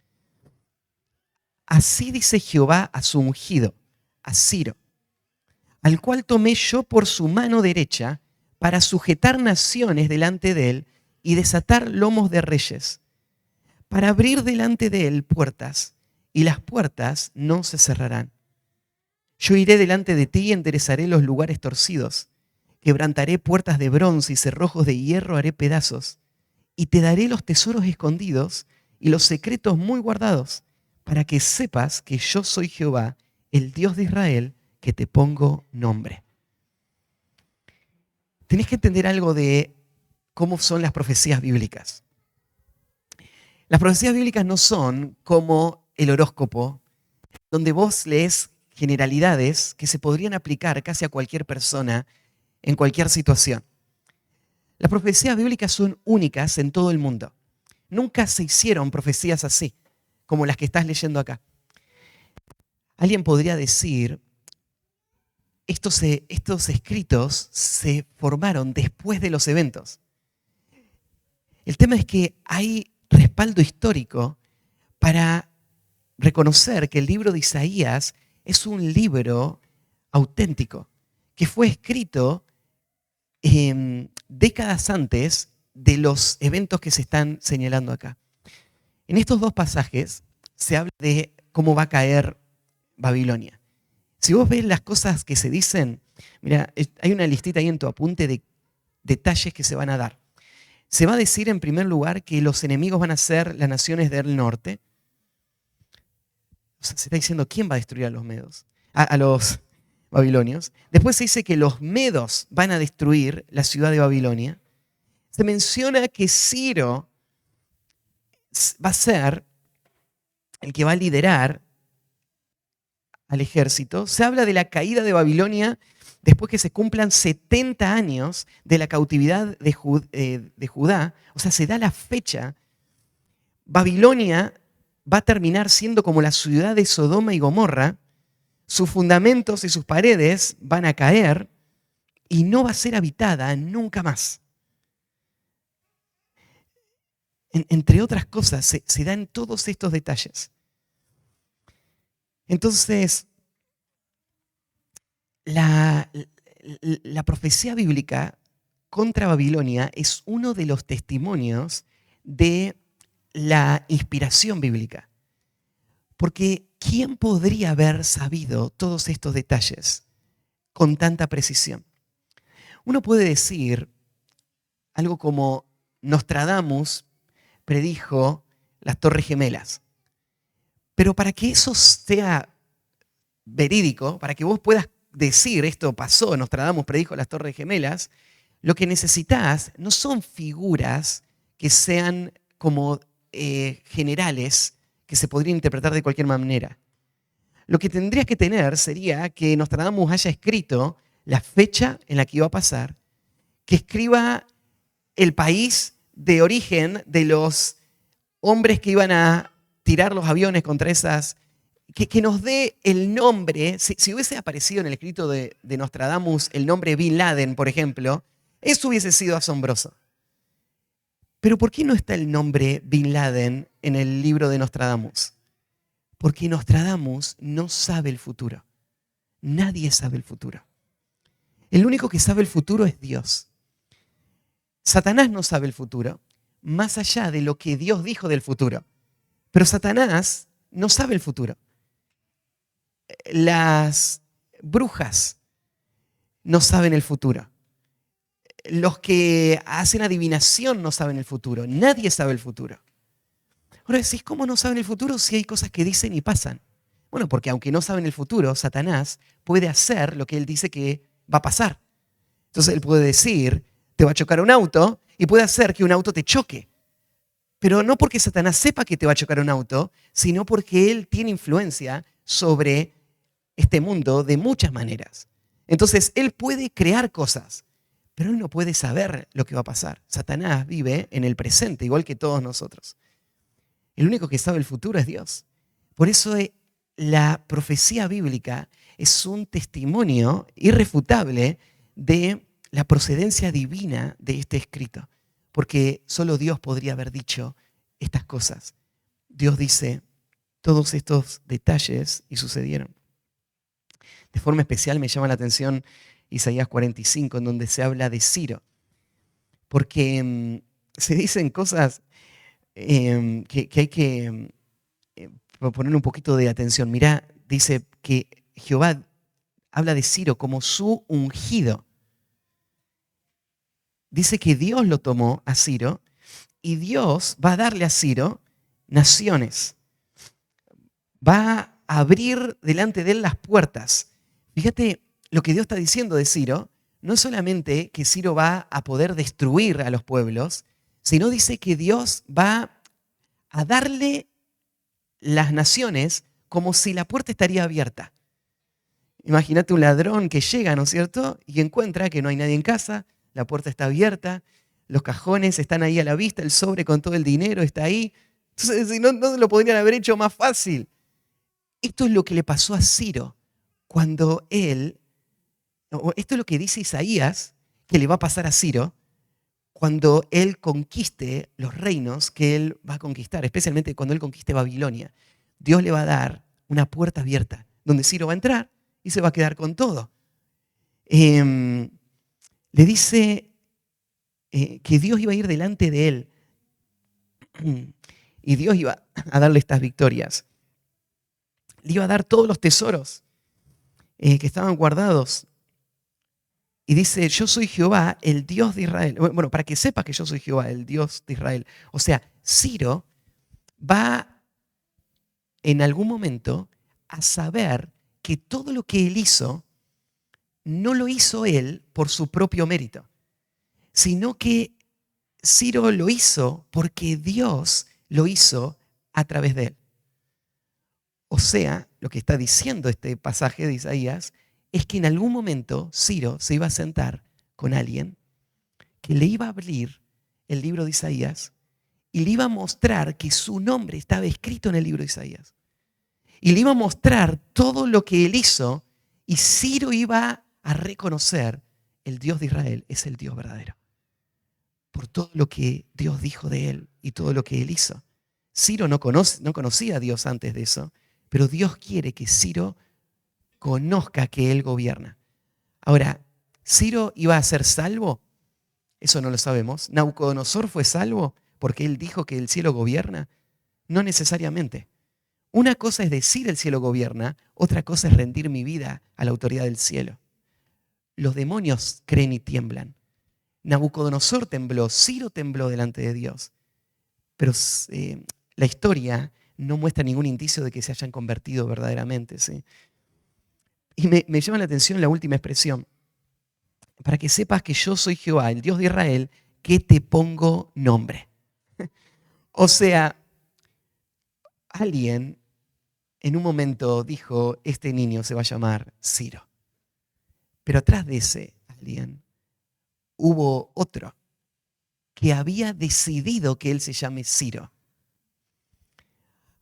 Así dice Jehová a su ungido, a Ciro, al cual tomé yo por su mano derecha para sujetar naciones delante de él y desatar lomos de reyes, para abrir delante de él puertas, y las puertas no se cerrarán. Yo iré delante de ti y enderezaré los lugares torcidos. Quebrantaré puertas de bronce y cerrojos de hierro haré pedazos. Y te daré los tesoros escondidos y los secretos muy guardados, para que sepas que yo soy Jehová, el Dios de Israel, que te pongo nombre. Tenés que entender algo de cómo son las profecías bíblicas. Las profecías bíblicas no son como el horóscopo, donde vos lees generalidades que se podrían aplicar casi a cualquier persona en cualquier situación. Las profecías bíblicas son únicas en todo el mundo. Nunca se hicieron profecías así, como las que estás leyendo acá. Alguien podría decir, estos escritos se formaron después de los eventos. El tema es que hay respaldo histórico para reconocer que el libro de Isaías es un libro auténtico, que fue escrito décadas antes de los eventos que se están señalando acá. En estos dos pasajes se habla de cómo va a caer Babilonia. Si vos ves las cosas que se dicen, mira, hay una listita ahí en tu apunte de detalles que se van a dar. Se va a decir en primer lugar que los enemigos van a ser las naciones del norte. O sea, se está diciendo quién va a destruir a los medos, a los babilonios. Después se dice que los medos van a destruir la ciudad de Babilonia. Se menciona que Ciro va a ser el que va a liderar al ejército. Se habla de la caída de Babilonia después que se cumplan 70 años de la cautividad de Judá. O sea, se da la fecha. Babilonia va a terminar siendo como la ciudad de Sodoma y Gomorra. Sus fundamentos y sus paredes van a caer y no va a ser habitada nunca más. Entre otras cosas, se dan todos estos detalles. Entonces, la profecía bíblica contra Babilonia es uno de los testimonios de la inspiración bíblica. Porque ¿quién podría haber sabido todos estos detalles con tanta precisión? Uno puede decir algo como Nostradamus predijo las Torres Gemelas. Pero para que eso sea verídico, para que vos puedas decir esto pasó, Nostradamus predijo las Torres Gemelas, lo que necesitas no son figuras que sean como generales que se podrían interpretar de cualquier manera. Lo que tendrías que tener sería que Nostradamus haya escrito la fecha en la que iba a pasar, que escriba el país de origen de los hombres que iban a tirar los aviones contra esas, que nos dé el nombre. Si hubiese aparecido en el escrito de Nostradamus el nombre Bin Laden, por ejemplo, eso hubiese sido asombroso. Pero ¿por qué no está el nombre Bin Laden en el libro de Nostradamus? Porque Nostradamus no sabe el futuro. Nadie sabe el futuro. El único que sabe el futuro es Dios. Satanás no sabe el futuro, más allá de lo que Dios dijo del futuro. Pero Satanás no sabe el futuro. Las brujas no saben el futuro. Los que hacen adivinación no saben el futuro. Nadie sabe el futuro. Ahora decís, ¿cómo no saben el futuro si hay cosas que dicen y pasan? Bueno, porque aunque no saben el futuro, Satanás puede hacer lo que él dice que va a pasar. Entonces él puede decir, te va a chocar un auto, y puede hacer que un auto te choque. Pero no porque Satanás sepa que te va a chocar un auto, sino porque él tiene influencia sobre este mundo de muchas maneras. Entonces él puede crear cosas, pero él no puede saber lo que va a pasar. Satanás vive en el presente, igual que todos nosotros. El único que sabe el futuro es Dios. Por eso la profecía bíblica es un testimonio irrefutable de la procedencia divina de este escrito. Porque solo Dios podría haber dicho estas cosas. Dios dice todos estos detalles y sucedieron. De forma especial me llama la atención Isaías 45, en donde se habla de Ciro. Porque se dicen cosas que hay que poner un poquito de atención. Mirá, dice que Jehová habla de Ciro como su ungido. Dice que Dios lo tomó a Ciro y Dios va a darle a Ciro naciones. Va a abrir delante de él las puertas. Fíjate lo que Dios está diciendo de Ciro. No es solamente que Ciro va a poder destruir a los pueblos, sino dice que Dios va a darle las naciones como si la puerta estaría abierta. Imagínate un ladrón que llega, ¿no es cierto? Y encuentra que no hay nadie en casa, la puerta está abierta, los cajones están ahí a la vista, el sobre con todo el dinero está ahí. Entonces, no lo podrían haber hecho más fácil. Esto es lo que le pasó a Ciro cuando esto es lo que dice Isaías que le va a pasar a Ciro cuando él conquiste los reinos que él va a conquistar, especialmente cuando él conquiste Babilonia. Dios le va a dar una puerta abierta donde Ciro va a entrar y se va a quedar con todo. Le dice que Dios iba a ir delante de él y Dios iba a darle estas victorias. Le iba a dar todos los tesoros que estaban guardados. Y dice, yo soy Jehová, el Dios de Israel. Bueno, para que sepa que yo soy Jehová, el Dios de Israel. O sea, Ciro va en algún momento a saber que todo lo que él hizo, no lo hizo él por su propio mérito, sino que Ciro lo hizo porque Dios lo hizo a través de él. O sea, lo que está diciendo este pasaje de Isaías es que en algún momento Ciro se iba a sentar con alguien que le iba a abrir el libro de Isaías y le iba a mostrar que su nombre estaba escrito en el libro de Isaías. Y le iba a mostrar todo lo que él hizo y Ciro iba a reconocer el Dios de Israel es el Dios verdadero. Por todo lo que Dios dijo de él y todo lo que él hizo. Ciro no conocía a Dios antes de eso, pero Dios quiere que Ciro conozca que él gobierna. Ahora, ¿Ciro iba a ser salvo? Eso no lo sabemos. ¿Nabucodonosor fue salvo porque él dijo que el cielo gobierna? No necesariamente. Una cosa es decir el cielo gobierna, otra cosa es rendir mi vida a la autoridad del cielo. Los demonios creen y tiemblan. Nabucodonosor tembló, Ciro tembló delante de Dios. Pero la historia no muestra ningún indicio de que se hayan convertido verdaderamente, ¿sí? Y me llama la atención la última expresión. Para que sepas que yo soy Jehová, el Dios de Israel, que te pongo nombre. O sea, alguien en un momento dijo, este niño se va a llamar Ciro. Pero atrás de ese alguien hubo otro que había decidido que él se llame Ciro.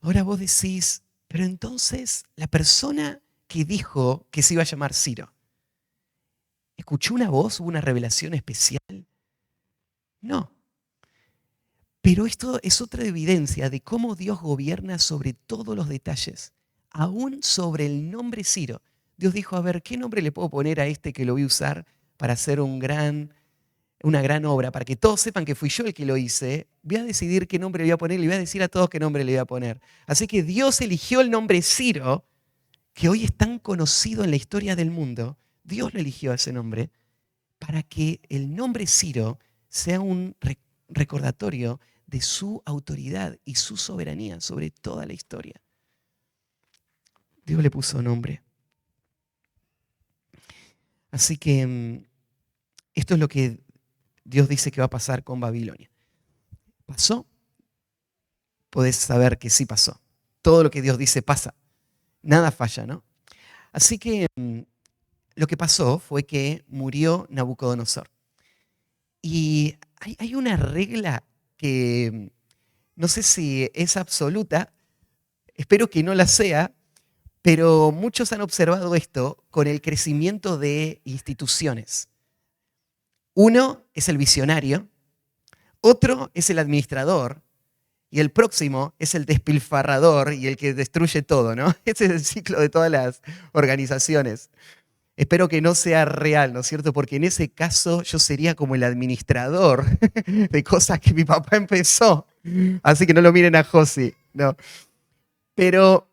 Ahora vos decís, pero entonces la persona que dijo que se iba a llamar Ciro, ¿escuchó una voz? ¿Hubo una revelación especial? No. Pero esto es otra evidencia de cómo Dios gobierna sobre todos los detalles, aún sobre el nombre Ciro. Dios dijo, a ver, ¿qué nombre le puedo poner a este que lo voy a usar para hacer una gran obra, para que todos sepan que fui yo el que lo hice, voy a decidir qué nombre le voy a poner y voy a decir a todos qué nombre le voy a poner. Así que Dios eligió el nombre Ciro, que hoy es tan conocido en la historia del mundo. Dios lo eligió ese nombre para que el nombre Ciro sea un recordatorio de su autoridad y su soberanía sobre toda la historia. Dios le puso nombre. Así que esto es lo que Dios dice que va a pasar con Babilonia. ¿Pasó? Podés saber que sí pasó. Todo lo que Dios dice pasa. Nada falla, ¿no? Así que lo que pasó fue que murió Nabucodonosor. Y hay una regla que no sé si es absoluta, espero que no la sea, pero muchos han observado esto con el crecimiento de instituciones. Uno es el visionario, otro es el administrador y el próximo es el despilfarrador y el que destruye todo, ¿no? Ese es el ciclo de todas las organizaciones. Espero que no sea real, ¿no es cierto? Porque en ese caso yo sería como el administrador de cosas que mi papá empezó. Así que no lo miren a Josi, no. Pero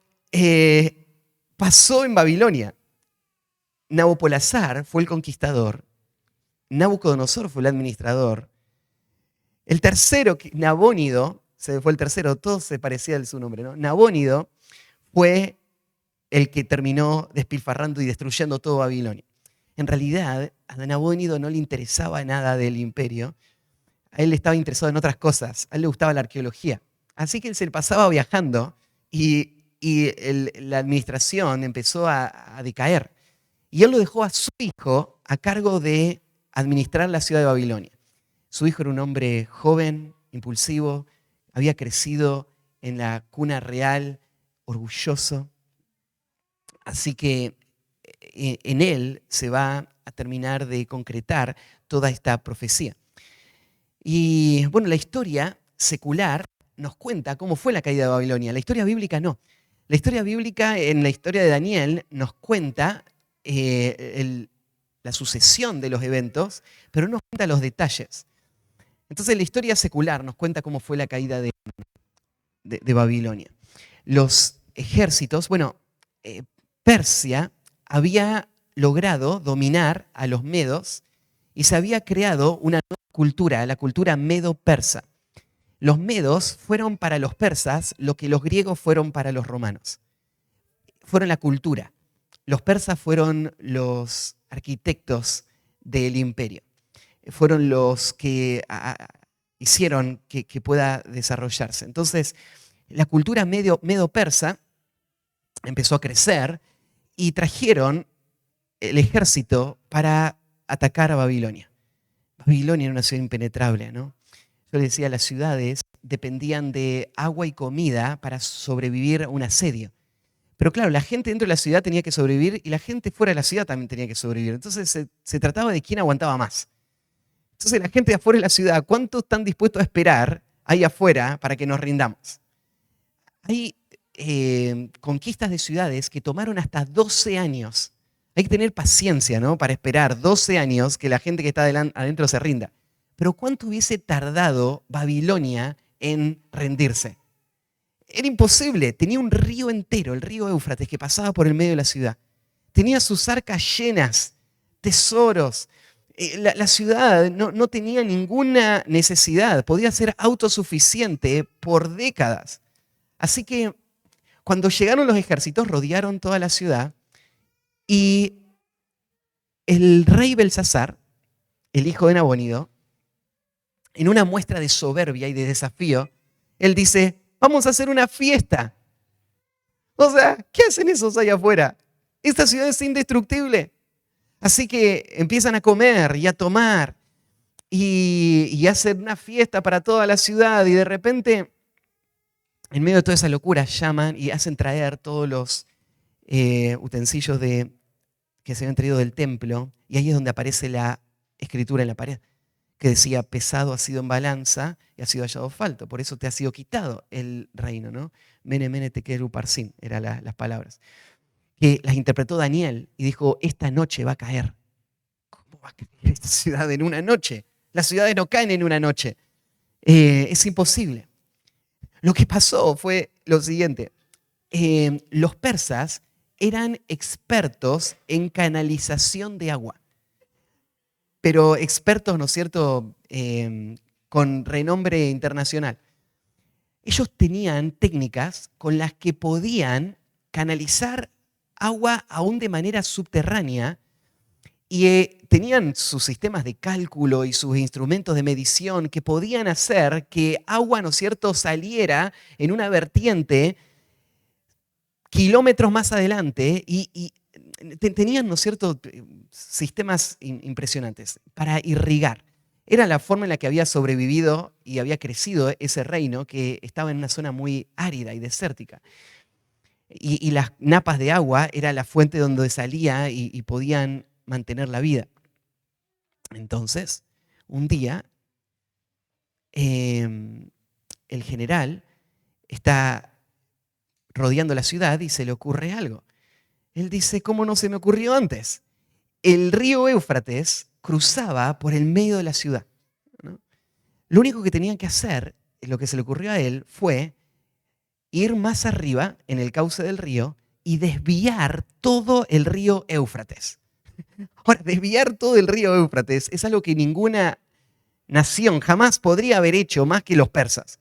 pasó en Babilonia. Nabopolassar fue el conquistador. Nabucodonosor fue el administrador. El tercero, Nabónido, se fue el tercero, todo se parecía a su nombre, ¿no? Nabónido fue el que terminó despilfarrando y destruyendo todo Babilonia. En realidad, a Nabónido no le interesaba nada del imperio. A él estaba interesado en otras cosas. A él le gustaba la arqueología. Así que él se pasaba viajando y la administración empezó a decaer. Y él lo dejó a su hijo a cargo de administrar la ciudad de Babilonia. Su hijo era un hombre joven, impulsivo, había crecido en la cuna real, orgulloso. Así que en él se va a terminar de concretar toda esta profecía. Y bueno, la historia secular nos cuenta cómo fue la caída de Babilonia. La historia bíblica no. La historia bíblica, en la historia de Daniel, nos cuenta la sucesión de los eventos, pero no nos cuenta los detalles. Entonces la historia secular nos cuenta cómo fue la caída de Babilonia. Los ejércitos, Persia había logrado dominar a los medos y se había creado una nueva cultura, la cultura medo-persa. Los medos fueron para los persas lo que los griegos fueron para los romanos. Fueron la cultura. Los persas fueron los arquitectos del imperio. Fueron los que hicieron que pueda desarrollarse. Entonces, la cultura medo-persa empezó a crecer y trajeron el ejército para atacar a Babilonia. Babilonia era una ciudad impenetrable, ¿no? Yo le decía, las ciudades dependían de agua y comida para sobrevivir a un asedio. Pero claro, la gente dentro de la ciudad tenía que sobrevivir y la gente fuera de la ciudad también tenía que sobrevivir. Entonces se trataba de quién aguantaba más. Entonces la gente de afuera de la ciudad, ¿cuánto están dispuestos a esperar ahí afuera para que nos rindamos? Hay conquistas de ciudades que tomaron hasta 12 años. Hay que tener paciencia, ¿no? Para esperar 12 años que la gente que está adentro se rinda. Pero ¿cuánto hubiese tardado Babilonia en rendirse? Era imposible. Tenía un río entero, el río Éufrates, que pasaba por el medio de la ciudad. Tenía sus arcas llenas, tesoros. La ciudad no tenía ninguna necesidad. Podía ser autosuficiente por décadas. Así que cuando llegaron los ejércitos, rodearon toda la ciudad y el rey Belsasar, el hijo de Nabónido, en una muestra de soberbia y de desafío, él dice, vamos a hacer una fiesta. O sea, ¿qué hacen esos allá afuera? Esta ciudad es indestructible. Así que empiezan a comer y a tomar y hacen una fiesta para toda la ciudad y de repente, en medio de toda esa locura, llaman y hacen traer todos los utensilios que se habían traído del templo y ahí es donde aparece la escritura en la pared que decía, pesado ha sido en balanza y ha sido hallado falto. Por eso te ha sido quitado el reino, ¿no? Mene, mene, tekel, uparsin, eran las palabras. Que las interpretó Daniel y dijo, esta noche va a caer. ¿cómo va a caer esta ciudad en una noche? Las ciudades no caen en una noche. Es imposible. Lo que pasó fue lo siguiente. Los persas eran expertos en canalización de agua, pero expertos, ¿no es cierto?, con renombre internacional. Ellos tenían técnicas con las que podían canalizar agua aún de manera subterránea y tenían sus sistemas de cálculo y sus instrumentos de medición que podían hacer que agua, ¿no es cierto?, saliera en una vertiente kilómetros más adelante y tenían, ¿no es cierto?, sistemas impresionantes para irrigar. Era la forma en la que había sobrevivido y había crecido ese reino que estaba en una zona muy árida y desértica. Y las napas de agua era la fuente donde salía y podían mantener la vida. Entonces, un día, el general está rodeando la ciudad y se le ocurre algo. Él dice, ¿cómo no se me ocurrió antes? El río Éufrates cruzaba por el medio de la ciudad, ¿no? Lo único que tenían que hacer, lo que se le ocurrió a él, fue ir más arriba en el cauce del río y desviar todo el río Éufrates. Ahora, desviar todo el río Éufrates es algo que ninguna nación jamás podría haber hecho más que los persas.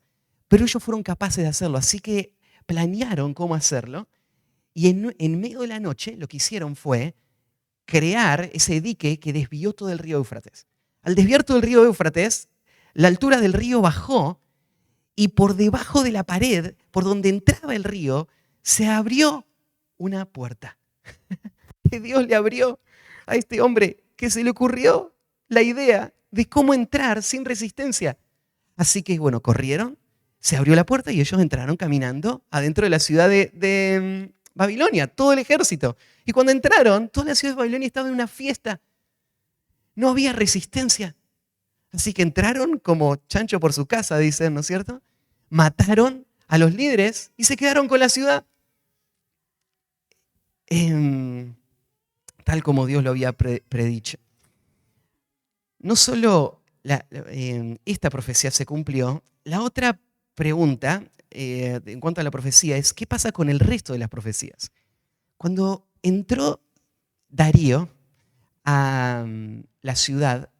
Pero ellos fueron capaces de hacerlo, así que planearon cómo hacerlo y en medio de la noche lo que hicieron fue crear ese dique que desvió todo el río Éufrates. Al desviar todo el río Éufrates, la altura del río bajó y por debajo de la pared, por donde entraba el río, se abrió una puerta. Que Dios le abrió a este hombre que se le ocurrió la idea de cómo entrar sin resistencia. Así que, bueno, corrieron, se abrió la puerta y ellos entraron caminando adentro de la ciudad de Babilonia, todo el ejército. Y cuando entraron, toda la ciudad de Babilonia estaba en una fiesta. No había resistencia. Así que entraron como chancho por su casa, dicen, ¿no es cierto? Mataron a los líderes y se quedaron con la ciudad. Tal como Dios lo había predicho. No solo esta profecía se cumplió, la otra pregunta en cuanto a la profecía es, ¿qué pasa con el resto de las profecías? Cuando entró Darío a la ciudad,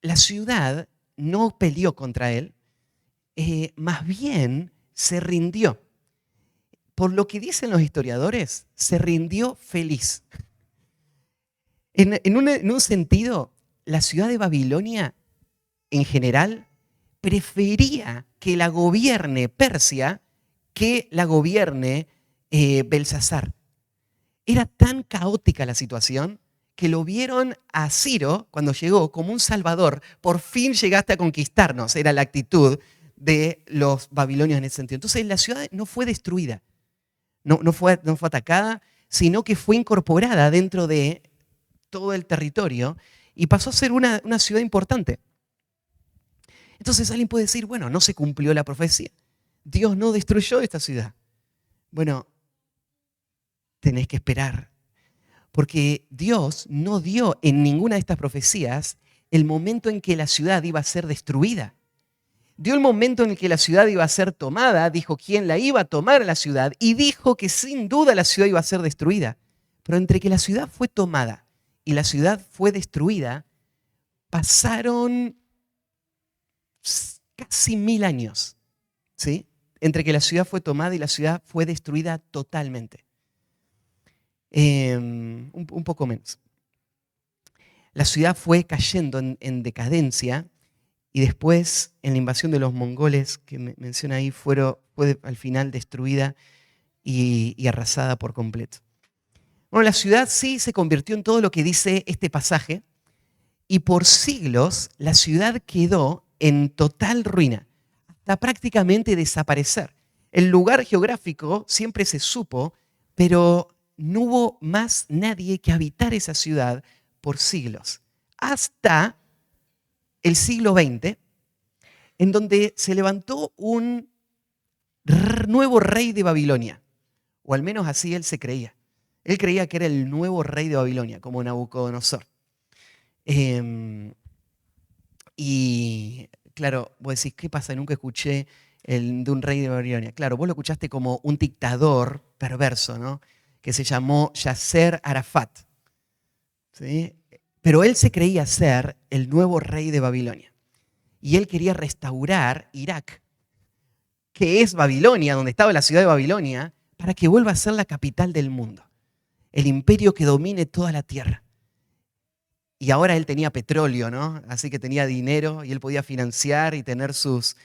la ciudad no peleó contra él, más bien se rindió. Por lo que dicen los historiadores, se rindió feliz. En un sentido, la ciudad de Babilonia, en general, prefería que la gobierne Persia que la gobierne Belsasar. Era tan caótica la situación que lo vieron a Ciro cuando llegó como un salvador. Por fin llegaste a conquistarnos, era la actitud de los babilonios en ese sentido. Entonces la ciudad no fue destruida, no fue atacada, sino que fue incorporada dentro de todo el territorio y pasó a ser una ciudad importante. Entonces alguien puede decir, bueno, no se cumplió la profecía. Dios no destruyó esta ciudad. Bueno, tenés que esperar. Porque Dios no dio en ninguna de estas profecías el momento en que la ciudad iba a ser destruida. Dio el momento en el que la ciudad iba a ser tomada, dijo quién la iba a tomar a la ciudad y dijo que sin duda la ciudad iba a ser destruida. Pero entre que la ciudad fue tomada y la ciudad fue destruida, pasaron casi 1000 años, ¿sí? Entre que la ciudad fue tomada y la ciudad fue destruida totalmente. Un poco menos. La ciudad fue cayendo en decadencia y después, en la invasión de los mongoles que menciona ahí, fue al final destruida y arrasada por completo. Bueno, la ciudad sí se convirtió en todo lo que dice este pasaje y por siglos la ciudad quedó en total ruina, hasta prácticamente desaparecer. El lugar geográfico siempre se supo, pero no hubo más nadie que habitar esa ciudad por siglos. Hasta el siglo XX, en donde se levantó un nuevo rey de Babilonia, o al menos así él se creía. Él creía que era el nuevo rey de Babilonia, como Nabucodonosor. Y claro, vos decís, ¿qué pasa? Nunca escuché de un rey de Babilonia. Claro, vos lo escuchaste como un dictador perverso, ¿no? Que se llamó Yasser Arafat. ¿Sí? Pero él se creía ser el nuevo rey de Babilonia. Y él quería restaurar Irak, que es Babilonia, donde estaba la ciudad de Babilonia, para que vuelva a ser la capital del mundo. El imperio que domine toda la tierra. Y ahora él tenía petróleo, ¿no? Así que tenía dinero y él podía financiar y tener sus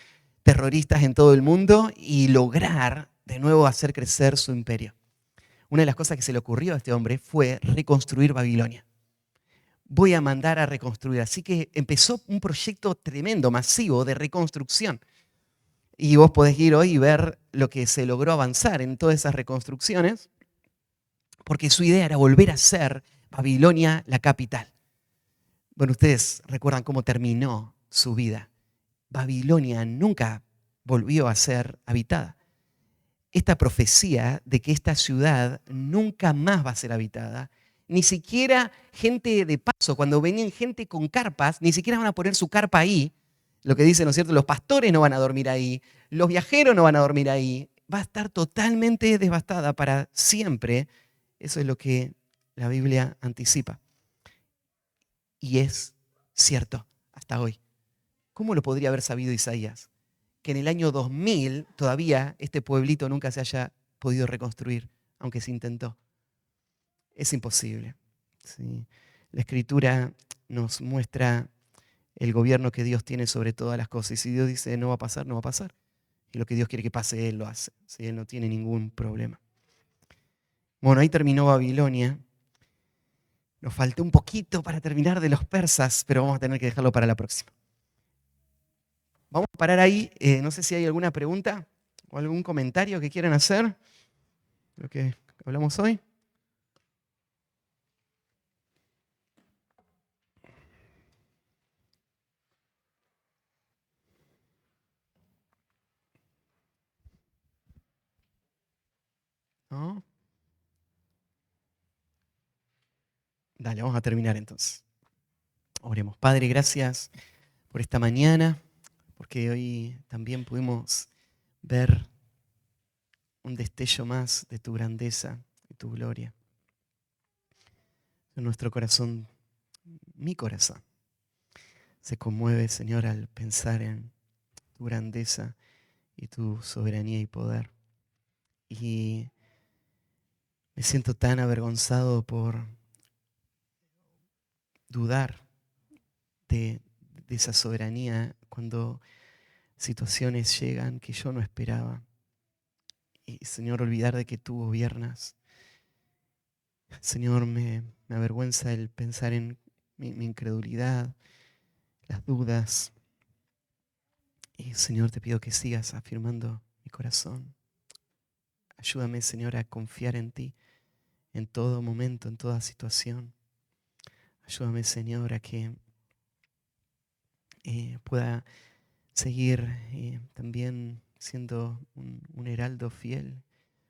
terroristas en todo el mundo y lograr de nuevo hacer crecer su imperio. Una de las cosas que se le ocurrió a este hombre fue reconstruir Babilonia. Voy a mandar a reconstruir. Así que empezó un proyecto tremendo, masivo de reconstrucción. Y vos podés ir hoy y ver lo que se logró avanzar en todas esas reconstrucciones, porque su idea era volver a ser Babilonia la capital. Bueno, ustedes recuerdan cómo terminó su vida. Babilonia nunca volvió a ser habitada. Esta profecía de que esta ciudad nunca más va a ser habitada, ni siquiera gente de paso, cuando venían gente con carpas, ni siquiera van a poner su carpa ahí. Lo que dicen, ¿no es cierto? Los pastores no van a dormir ahí, los viajeros no van a dormir ahí. Va a estar totalmente devastada para siempre. Eso es lo que la Biblia anticipa. Y es cierto, hasta hoy. ¿Cómo lo podría haber sabido Isaías? Que en el año 2000 todavía este pueblito nunca se haya podido reconstruir, aunque se intentó. Es imposible. ¿Sí? La Escritura nos muestra el gobierno que Dios tiene sobre todas las cosas. Y si Dios dice no va a pasar, no va a pasar. Y lo que Dios quiere que pase, Él lo hace. ¿Sí? Él no tiene ningún problema. Bueno, ahí terminó Babilonia. Nos faltó un poquito para terminar de los persas, pero vamos a tener que dejarlo para la próxima. Vamos a parar ahí. No sé si hay alguna pregunta o algún comentario que quieran hacer. Lo que hablamos hoy. ¿No? Dale, vamos a terminar entonces. Oremos. Padre, gracias por esta mañana, porque hoy también pudimos ver un destello más de tu grandeza y tu gloria. En nuestro corazón, mi corazón, se conmueve, Señor, al pensar en tu grandeza y tu soberanía y poder. Y me siento tan avergonzado por dudar de esa soberanía cuando situaciones llegan que yo no esperaba. Y, Señor, olvidar de que tú gobiernas. Señor, me avergüenza el pensar en mi incredulidad, las dudas. Y, Señor, te pido que sigas afirmando mi corazón. Ayúdame, Señor, a confiar en ti en todo momento, en toda situación. Ayúdame, Señor, a que pueda seguir también siendo un heraldo fiel,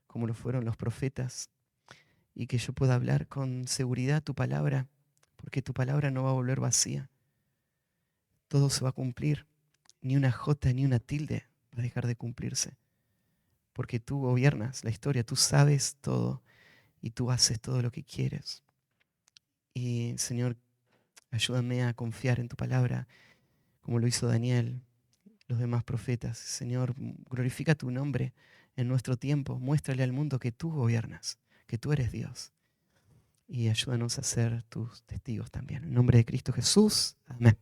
como lo fueron los profetas, y que yo pueda hablar con seguridad tu palabra, porque tu palabra no va a volver vacía. Todo se va a cumplir, ni una jota ni una tilde va a dejar de cumplirse, porque tú gobiernas la historia, tú sabes todo y tú haces todo lo que quieres. Y, Señor, ayúdame a confiar en tu palabra, como lo hizo Daniel, los demás profetas. Señor, glorifica tu nombre en nuestro tiempo. Muéstrale al mundo que tú gobiernas, que tú eres Dios. Y ayúdanos a ser tus testigos también. En nombre de Cristo Jesús. Amén.